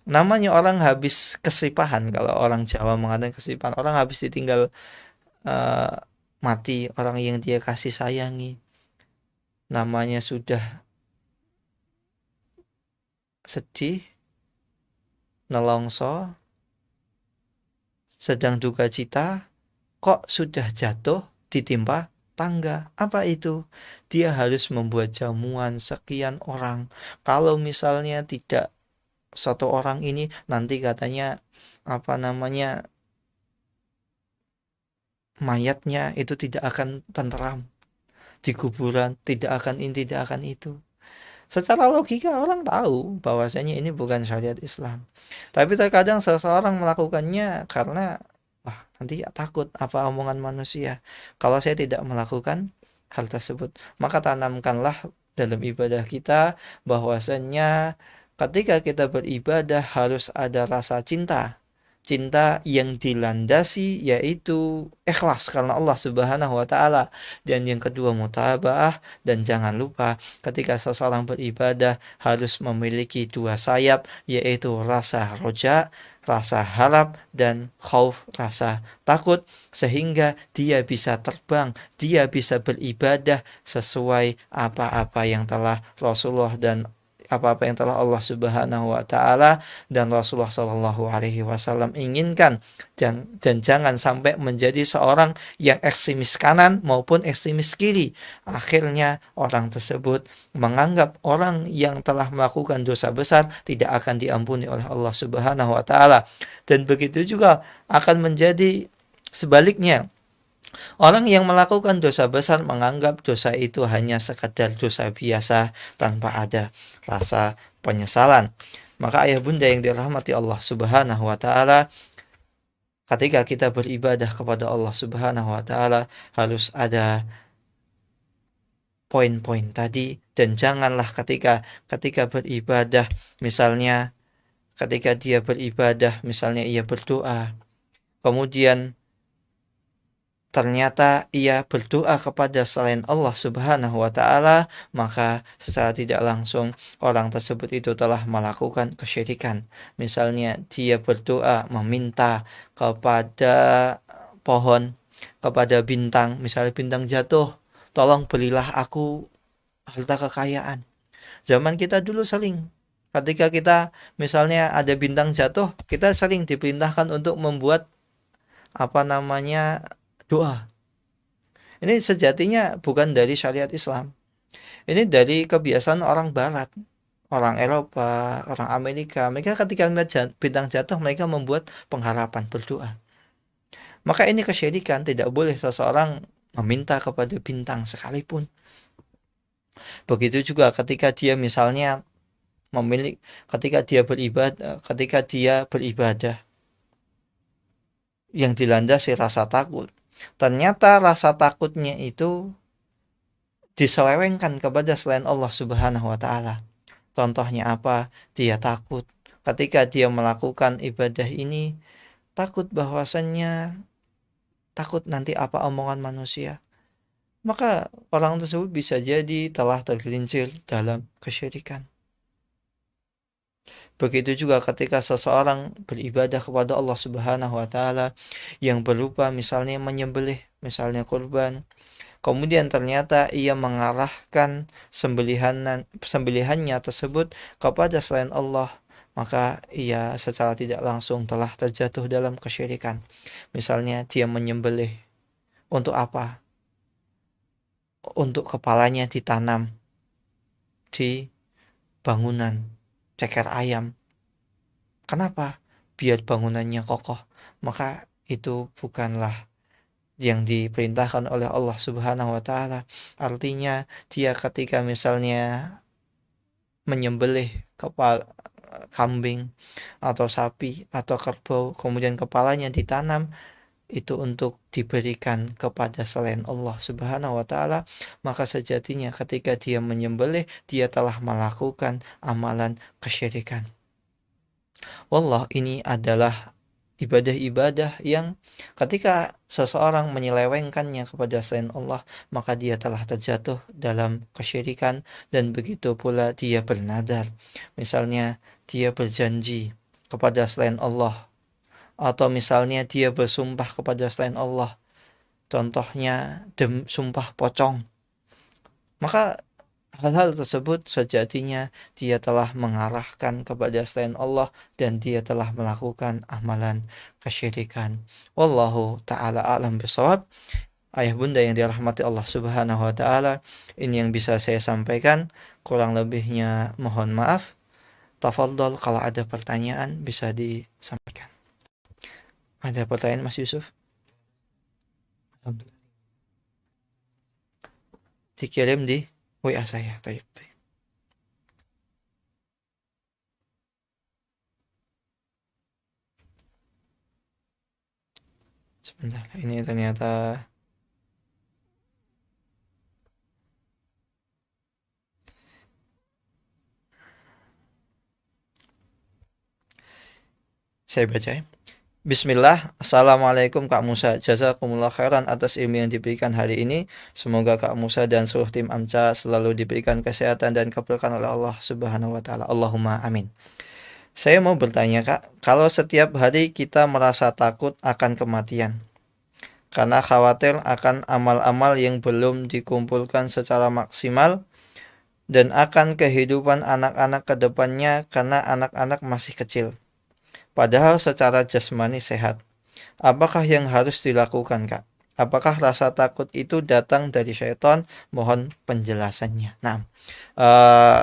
namanya orang habis kesipahan. Kalau orang Jawa mengatakan kesipahan, orang habis ditinggal mati orang yang dia kasih sayangi. Namanya sudah sedih, nelongso, sedang duka cita, kok sudah jatuh ditimpa tangga. Apa itu? Dia harus membuat jamuan sekian orang. Kalau misalnya tidak satu orang ini, nanti katanya mayatnya itu tidak akan tenteram di kuburan, tidak akan ini, tidak akan itu. Secara logika orang tahu bahwasanya ini bukan syariat Islam. Tapi terkadang seseorang melakukannya karena nanti takut apa omongan manusia. Kalau saya tidak melakukan hal tersebut, maka tanamkanlah dalam ibadah kita bahwasanya ketika kita beribadah harus ada rasa cinta. Cinta yang dilandasi yaitu ikhlas karena Allah Subhanahu wa taala. Dan yang kedua mutabaah, dan jangan lupa ketika seseorang beribadah harus memiliki 2 sayap yaitu rasa roja, rasa harap, dan khauf, rasa takut, sehingga dia bisa terbang, dia bisa beribadah sesuai apa-apa yang telah Rasulullah dan apa-apa yang telah Allah Subhanahu wa taala dan Rasulullah Shallallahu alaihi wasallam inginkan. Dan jangan sampai menjadi seorang yang ekstremis kanan maupun ekstremis kiri. Akhirnya orang tersebut menganggap orang yang telah melakukan dosa besar tidak akan diampuni oleh Allah Subhanahu wa taala. Dan begitu juga akan menjadi sebaliknya. Orang yang melakukan dosa besar menganggap dosa itu hanya sekadar dosa biasa tanpa ada rasa penyesalan. Maka ayah bunda yang dirahmati Allah Subhanahu wa taala, ketika kita beribadah kepada Allah Subhanahu wa taala harus ada poin-poin tadi. Dan janganlah ketika beribadah, misalnya ketika dia beribadah, misalnya ia berdoa, kemudian ternyata ia berdoa kepada selain Allah Subhanahu wa taala, maka secara tidak langsung orang tersebut itu telah melakukan kesyirikan. Misalnya dia berdoa meminta kepada pohon, kepada bintang, misalnya bintang jatuh, tolong berilah aku harta kekayaan. Zaman kita dulu sering, ketika kita misalnya ada bintang jatuh, kita sering diperintahkan untuk membuat doa. Ini sejatinya bukan dari syariat Islam. Ini dari kebiasaan orang Barat, orang Eropa, orang Amerika. Mereka ketika melihat bintang jatuh, mereka membuat pengharapan, berdoa. Maka ini kesyirikan, tidak boleh seseorang meminta kepada bintang sekalipun. Begitu juga ketika dia misalnya ketika dia beribadah yang dilandasi rasa takut. Ternyata rasa takutnya itu diselewengkan kepada selain Allah Subhanahu wa taala. Contohnya apa? Dia takut ketika dia melakukan ibadah ini, takut nanti apa omongan manusia. Maka orang tersebut bisa jadi telah tergelincir dalam kesyirikan. Begitu juga ketika seseorang beribadah kepada Allah Subhanahu wa taala yang berupa misalnya menyembelih, misalnya kurban. Kemudian ternyata ia mengarahkan sembelihannya tersebut kepada selain Allah, maka ia secara tidak langsung telah terjatuh dalam kesyirikan. Misalnya dia menyembelih untuk apa? Untuk kepalanya ditanam di bangunan ceker ayam. Kenapa? Biar bangunannya kokoh. Maka itu bukanlah yang diperintahkan oleh Allah Subhanahu wa taala. Artinya dia ketika misalnya menyembelih kepala kambing atau sapi atau kerbau, kemudian kepalanya ditanam, itu untuk diberikan kepada selain Allah Subhanahu wa taala, maka sejatinya ketika dia menyembelih, dia telah melakukan amalan kesyirikan. Wallah, ini adalah ibadah-ibadah yang ketika seseorang menyelewengkannya kepada selain Allah, maka dia telah terjatuh dalam kesyirikan. Dan begitu pula dia bernadar. Misalnya dia berjanji kepada selain Allah, atau misalnya dia bersumpah kepada selain Allah. Contohnya sumpah pocong. Maka hal-hal tersebut sejatinya dia telah mengarahkan kepada selain Allah dan dia telah melakukan amalan kesyirikan. Wallahu ta'ala a'lam bishawab. Ayah bunda yang dirahmati Allah Subhanahu wa taala, ini yang bisa saya sampaikan. Kurang lebihnya mohon maaf. Tafadhol, kalau ada pertanyaan bisa disampaikan. Ada pertanyaan Mas Yusuf? Alhamdulillah. Dikirim di WA saya. Baik. Sebentar, ini ternyata saya baca ya. Bismillah, Assalamualaikum Kak Musa. Jazakumullah khairan atas ilmu yang diberikan hari ini. Semoga Kak Musa dan seluruh tim AMCA selalu diberikan kesehatan dan keberkahan oleh Allah Subhanahu wa taala. Allahumma amin. Saya mau bertanya Kak, kalau setiap hari kita merasa takut akan kematian, karena khawatir akan amal-amal yang belum dikumpulkan secara maksimal, dan akan kehidupan anak-anak ke depannya karena anak-anak masih kecil, padahal secara jasmani sehat. Apakah yang harus dilakukan, Kak? Apakah rasa takut itu datang dari syaitan? Mohon penjelasannya. Nah,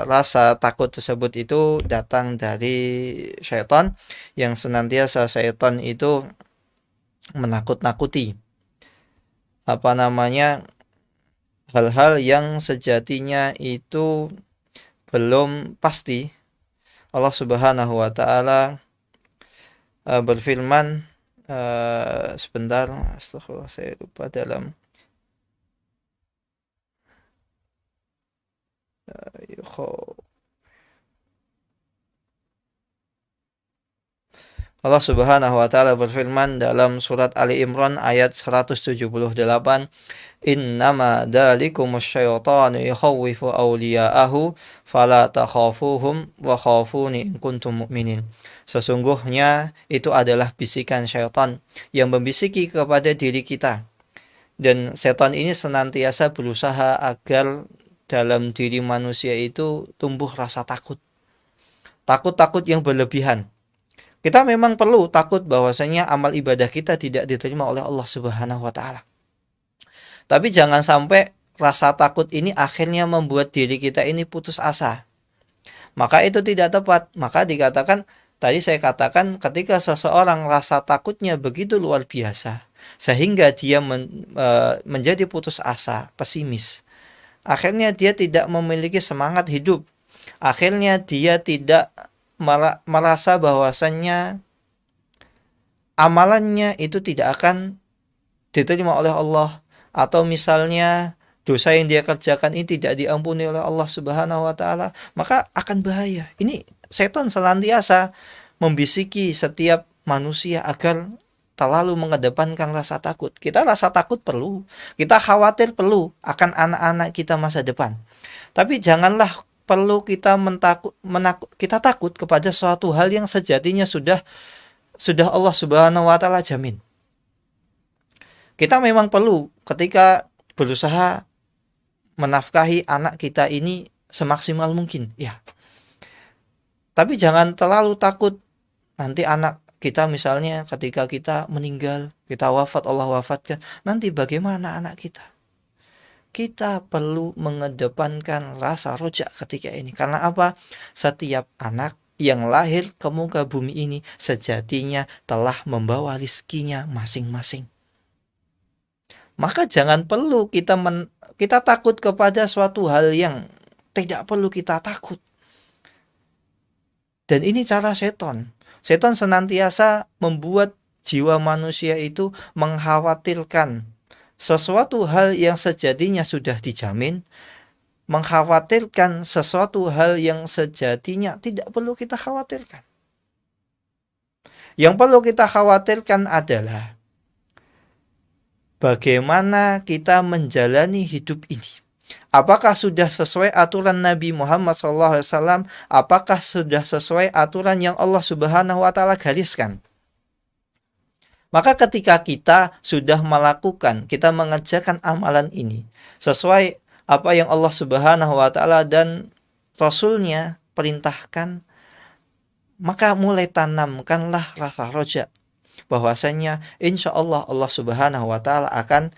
rasa takut tersebut itu datang dari syaitan, yang senantiasa syaitan itu menakut-nakuti hal-hal yang sejatinya itu belum pasti. Allah Subhanahu wa taala berfirman, sebentar, astagfirullah, saya lupa dalam Allah Subhanahu wa taala berfirman dalam surat Ali Imran ayat 178, "Innama dzalikumus syaitanu yakhawwifu awliya'ahu fala takhafuhum wa khafuni in kuntum mu'minin." Sesungguhnya itu adalah bisikan syaitan yang membisiki kepada diri kita. Dan setan ini senantiasa berusaha agar dalam diri manusia itu tumbuh rasa takut. Takut-takut yang berlebihan. Kita memang perlu takut bahwasanya amal ibadah kita tidak diterima oleh Allah Subhanahu wa taala. Tapi jangan sampai rasa takut ini akhirnya membuat diri kita ini putus asa. Maka itu tidak tepat. Maka dikatakan, tadi saya katakan, ketika seseorang rasa takutnya begitu luar biasa, sehingga dia menjadi putus asa, pesimis. Akhirnya dia tidak memiliki semangat hidup. Akhirnya dia tidak merasa bahwasannya amalannya itu tidak akan diterima oleh Allah, atau misalnya dosa yang dia kerjakan ini tidak diampuni oleh Allah Subhanahu wa taala, maka akan bahaya. Ini setan senantiasa membisiki setiap manusia agar terlalu mengedepankan rasa takut. Kita rasa takut perlu, kita khawatir perlu akan anak-anak kita masa depan. Tapi janganlah perlu kita kita takut kepada suatu hal yang sejatinya sudah Allah Subhanahu wa taala jamin. Kita memang perlu ketika berusaha menafkahi anak kita ini semaksimal mungkin, ya. Tapi jangan terlalu takut nanti anak kita misalnya ketika kita meninggal, kita wafat, Allah wafatkan, nanti bagaimana anak kita? Kita perlu mengedepankan rasa roja ketika ini. Karena apa? Setiap anak yang lahir ke muka bumi ini sejatinya telah membawa rizkinya masing-masing. Maka jangan perlu kita takut kepada suatu hal yang tidak perlu kita takut. Dan ini cara setan. Setan senantiasa membuat jiwa manusia itu mengkhawatirkan sesuatu hal yang sejatinya sudah dijamin, mengkhawatirkan sesuatu hal yang sejatinya tidak perlu kita khawatirkan. Yang perlu kita khawatirkan adalah bagaimana kita menjalani hidup ini. Apakah sudah sesuai aturan Nabi Muhammad SAW? Apakah sudah sesuai aturan yang Allah Subhanahu wa taala gariskan? Maka ketika kita sudah melakukan, kita mengerjakan amalan ini sesuai apa yang Allah Subhanahu wa taala dan Rasulnya perintahkan, maka mulai tanamkanlah rasa roja bahwasanya insya Allah Allah Subhanahu wa taala akan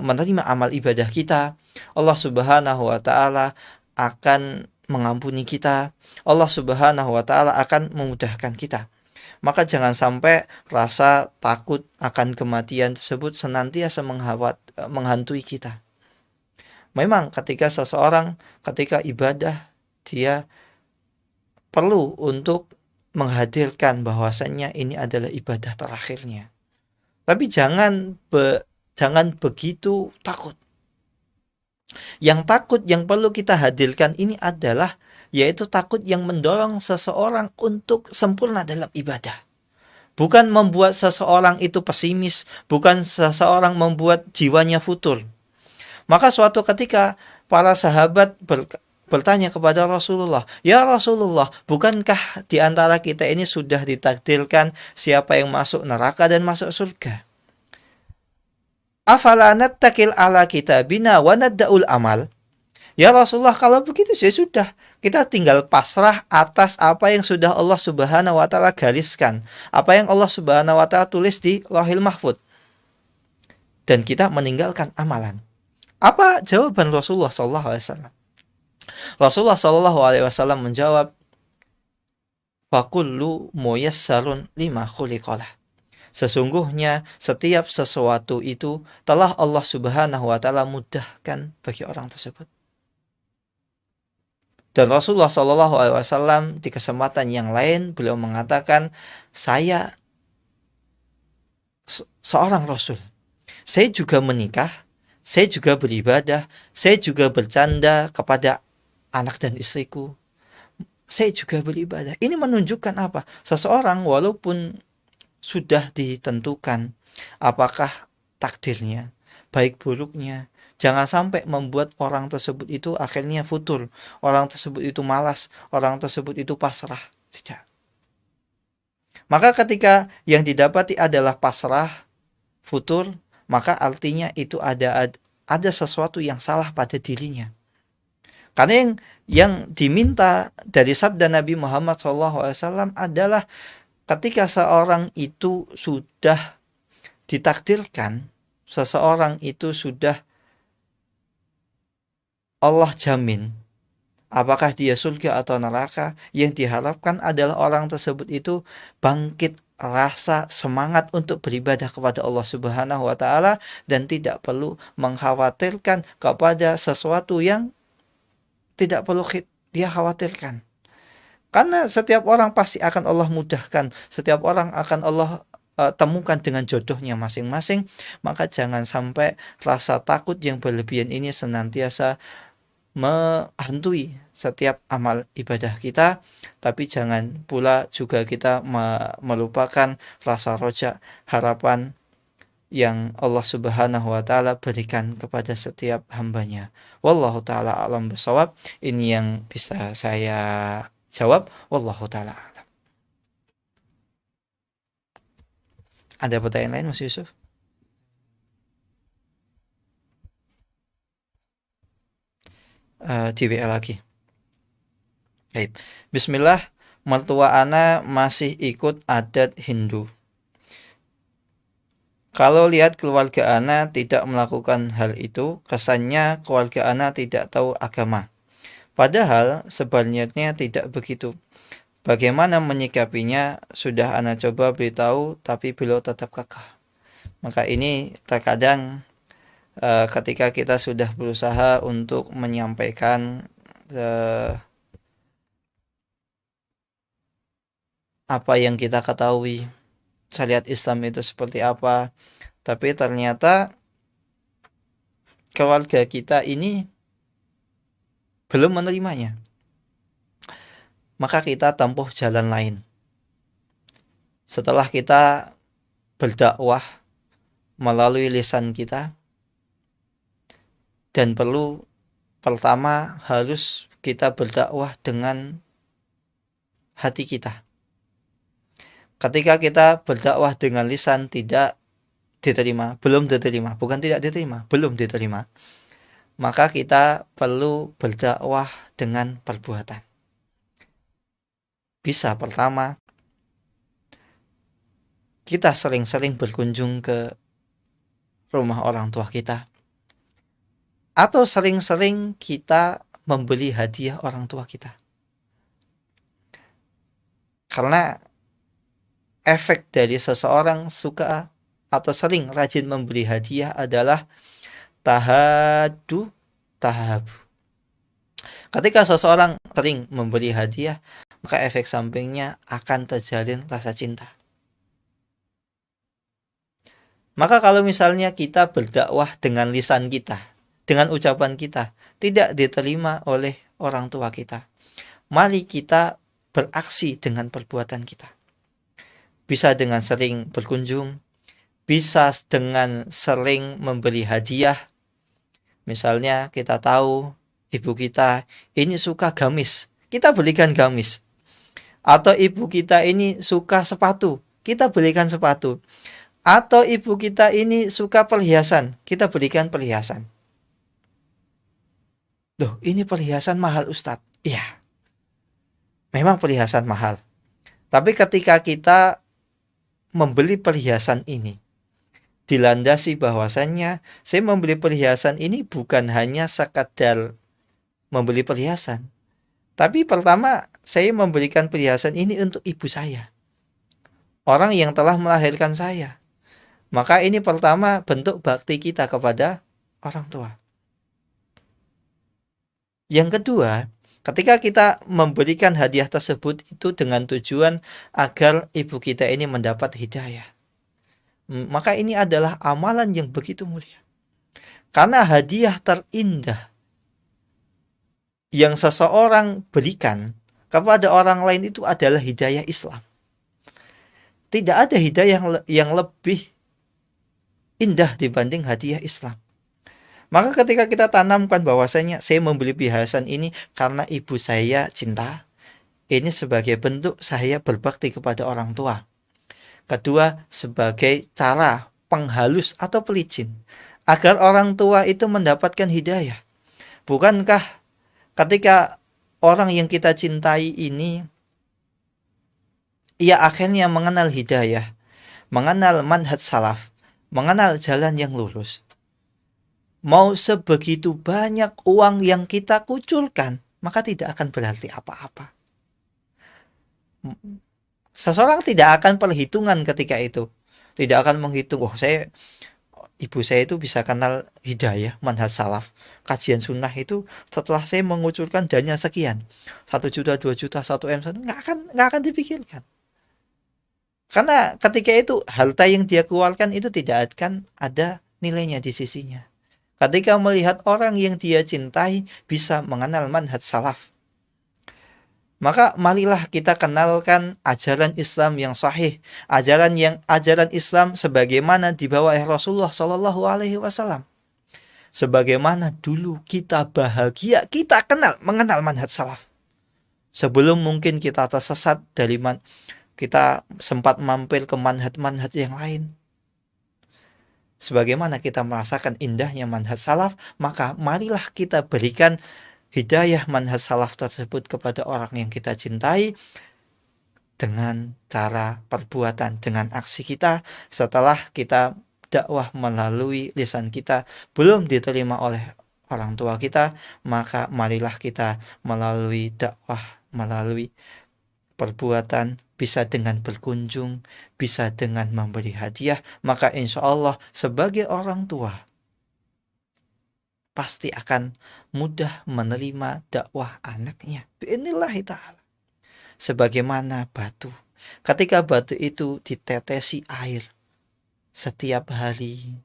menerima amal ibadah kita. Allah Subhanahu wa taala akan mengampuni kita. Allah Subhanahu wa taala akan memudahkan kita. Maka jangan sampai rasa takut akan kematian tersebut senantiasa menghantui kita. Memang ketika seseorang ketika ibadah, dia perlu untuk menghadirkan bahwasannya ini adalah ibadah terakhirnya. Tapi jangan begitu takut. Yang takut yang perlu kita hadirkan ini adalah yaitu takut yang mendorong seseorang untuk sempurna dalam ibadah. Bukan membuat seseorang itu pesimis, bukan seseorang membuat jiwanya futur. Maka suatu ketika para sahabat bertanya kepada Rasulullah, "Ya Rasulullah, bukankah di antara kita ini sudah ditakdirkan siapa yang masuk neraka dan masuk surga? Afala nattakil ala kitabina wa nadda'ul amal?" Ya Rasulullah, kalau begitu ya sudah, kita tinggal pasrah atas apa yang sudah Allah Subhanahu wa taala gariskan, apa yang Allah Subhanahu wa taala tulis di Lauhil Mahfuz. Dan kita meninggalkan amalan. Apa jawaban Rasulullah sallallahu alaihi wasallam? Rasulullah sallallahu alaihi wasallam menjawab, "Fakullu muyassarun lima khuliqalah." Sesungguhnya setiap sesuatu itu telah Allah Subhanahu wa taala mudahkan bagi orang tersebut. Dan Rasulullah sallallahu alaihi wasallam di kesempatan yang lain beliau mengatakan, "Saya seorang rasul. Saya juga menikah, saya juga beribadah, saya juga bercanda kepada anak dan istriku. Saya juga beribadah." Ini menunjukkan apa? Seseorang walaupun sudah ditentukan apakah takdirnya, baik buruknya, jangan sampai membuat orang tersebut itu akhirnya futur, orang tersebut itu malas, orang tersebut itu pasrah. Tidak. Maka ketika yang didapati adalah pasrah, futur, maka artinya itu ada sesuatu yang salah pada dirinya. Karena yang diminta dari sabda Nabi Muhammad SAW adalah ketika seorang itu sudah ditakdirkan seseorang itu sudah Allah jamin apakah dia surga atau neraka, yang diharapkan adalah orang tersebut itu bangkit rasa semangat untuk beribadah kepada Allah Subhanahu wa taala dan tidak perlu mengkhawatirkan kepada sesuatu yang tidak perlu dia khawatirkan. Karena setiap orang pasti akan Allah mudahkan, setiap orang akan Allah temukan dengan jodohnya masing-masing, maka jangan sampai rasa takut yang berlebihan ini senantiasa menghantui setiap amal ibadah kita, tapi jangan pula juga kita melupakan rasa roja, harapan yang Allah Subhanahu wa taala berikan kepada setiap hambanya. Wallahu taala alam bisawab. Ini yang bisa saya jawab. Wallahu taala alam. Ada pertanyaan lain Mas Yusuf? Di WA lagi. Baik. Bismillah, mertua ana masih ikut adat Hindu. Kalau lihat keluarga ana tidak melakukan hal itu, kesannya keluarga ana tidak tahu agama. Padahal sebenarnya tidak begitu. Bagaimana menyikapinya? Sudah ana coba beritahu, tapi beliau tetap kekeh. Maka ini terkadang ketika kita sudah berusaha untuk menyampaikan apa yang kita ketahui, syariat Islam itu seperti apa, tapi ternyata keluarga kita ini belum menerimanya, maka kita tempuh jalan lain. Setelah kita berdakwah melalui lisan kita, dan perlu pertama harus kita berdakwah dengan hati kita. Ketika kita berdakwah dengan lisan tidak diterima, belum diterima, bukan tidak diterima, belum diterima, maka kita perlu berdakwah dengan perbuatan. Bisa pertama, kita sering-sering berkunjung ke rumah orang tua kita, atau sering-sering kita membeli hadiah orang tua kita. Karena efek dari seseorang suka atau sering rajin membeli hadiah adalah tahadu tahabu. Ketika seseorang sering membeli hadiah, maka efek sampingnya akan terjalin rasa cinta. Maka kalau misalnya kita berdakwah dengan lisan kita, dengan ucapan kita, tidak diterima oleh orang tua kita, mari kita beraksi dengan perbuatan kita. Bisa dengan sering berkunjung, bisa dengan sering memberi hadiah. Misalnya kita tahu ibu kita ini suka gamis, kita belikan gamis. Atau ibu kita ini suka sepatu, kita belikan sepatu. Atau ibu kita ini suka perhiasan, kita belikan perhiasan. Loh, ini perhiasan mahal Ustadz. Iya, memang perhiasan mahal. Tapi ketika kita membeli perhiasan ini, dilandasi bahwasannya saya membeli perhiasan ini bukan hanya sekadar membeli perhiasan. Tapi pertama, saya memberikan perhiasan ini untuk ibu saya, orang yang telah melahirkan saya. Maka ini pertama bentuk bakti kita kepada orang tua. Yang kedua, ketika kita memberikan hadiah tersebut itu dengan tujuan agar ibu kita ini mendapat hidayah, maka ini adalah amalan yang begitu mulia. Karena hadiah terindah yang seseorang berikan kepada orang lain itu adalah hidayah Islam. Tidak ada hidayah yang lebih indah dibanding hadiah Islam. Maka ketika kita tanamkan bahwasanya saya membeli perhiasan ini karena ibu saya cinta, ini sebagai bentuk saya berbakti kepada orang tua. Kedua, sebagai cara penghalus atau pelicin agar orang tua itu mendapatkan hidayah. Bukankah ketika orang yang kita cintai ini ia akhirnya mengenal hidayah, mengenal manhaj salaf, mengenal jalan yang lurus. Mau sebegitu banyak uang yang kita kucurkan, maka tidak akan berarti apa-apa. Seseorang tidak akan perhitungan ketika itu. Tidak akan menghitung, ibu saya itu bisa kenal hidayah, manhaj salaf, kajian sunnah itu setelah saya mengucurkan dana sekian, 1 juta, 2 juta, 1 M, nggak akan dipikirkan. Karena ketika itu harta yang dia keluarkan itu tidak akan ada nilainya di sisinya. Ketika melihat orang yang dia cintai bisa mengenal manhaj salaf, maka marilah kita kenalkan ajaran Islam yang sahih, ajaran Islam sebagaimana dibawa oleh Rasulullah Shallallahu Alaihi Wasallam. Sebagaimana dulu kita bahagia, kita mengenal manhaj salaf. Sebelum mungkin kita tersesat kita sempat mampir ke manhaj-manhaj yang lain. Sebagaimana kita merasakan indahnya manhaj salaf, maka marilah kita berikan hidayah manhaj salaf tersebut kepada orang yang kita cintai dengan cara perbuatan, dengan aksi kita. Setelah kita dakwah melalui lisan kita belum diterima oleh orang tua kita, maka marilah kita melalui dakwah, melalui perbuatan, bisa dengan berkunjung, bisa dengan memberi hadiah, maka insya Allah sebagai orang tua pasti akan mudah menerima dakwah anaknya. Bi'inillahi ta'ala. Sebagaimana batu. Ketika batu itu ditetesi air setiap hari,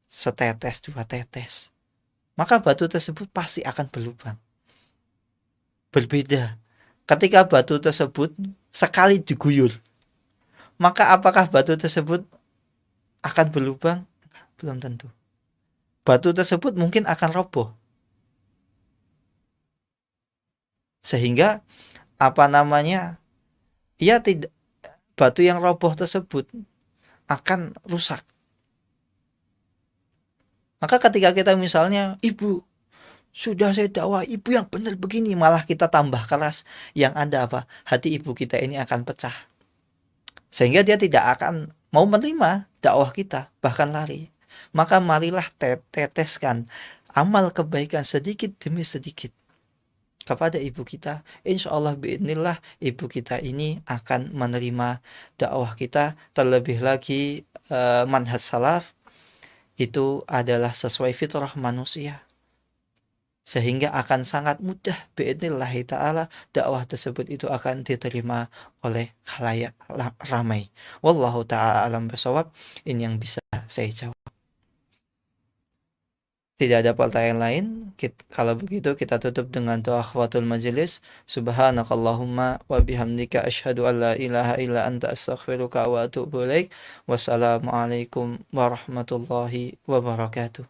setetes, 2 tetes, maka batu tersebut pasti akan berlubang. Berbeda ketika batu tersebut sekali diguyur, maka apakah batu tersebut akan berlubang? Belum tentu. Batu tersebut mungkin akan roboh. Sehingga batu yang roboh tersebut akan rusak. Maka ketika kita misalnya, ibu, sudah saya dakwah, ibu yang benar begini, malah kita tambah keras, yang ada apa? Hati ibu kita ini akan pecah. Sehingga dia tidak akan mau menerima dakwah kita, bahkan lari. Maka marilah teteskan amal kebaikan sedikit demi sedikit kepada ibu kita. Insya Allah bi'idnillah ibu kita ini akan menerima dakwah kita. Terlebih lagi manhaj salaf itu adalah sesuai fitrah manusia, sehingga akan sangat mudah bi'idnillahi ta'ala dakwah tersebut itu akan diterima oleh khalayak ramai. Wallahu ta'ala alam bisawab. Ini yang bisa saya jawab. Tidak ada pertanyaan lain. Kalau begitu kita tutup dengan doa akhwatul majelis. Subhanakallahumma wa bihamdika asyhadu an la ilaha illa anta astaghfiruka wa atubu ilaik. Wassalamualaikum warahmatullahi wabarakatuh.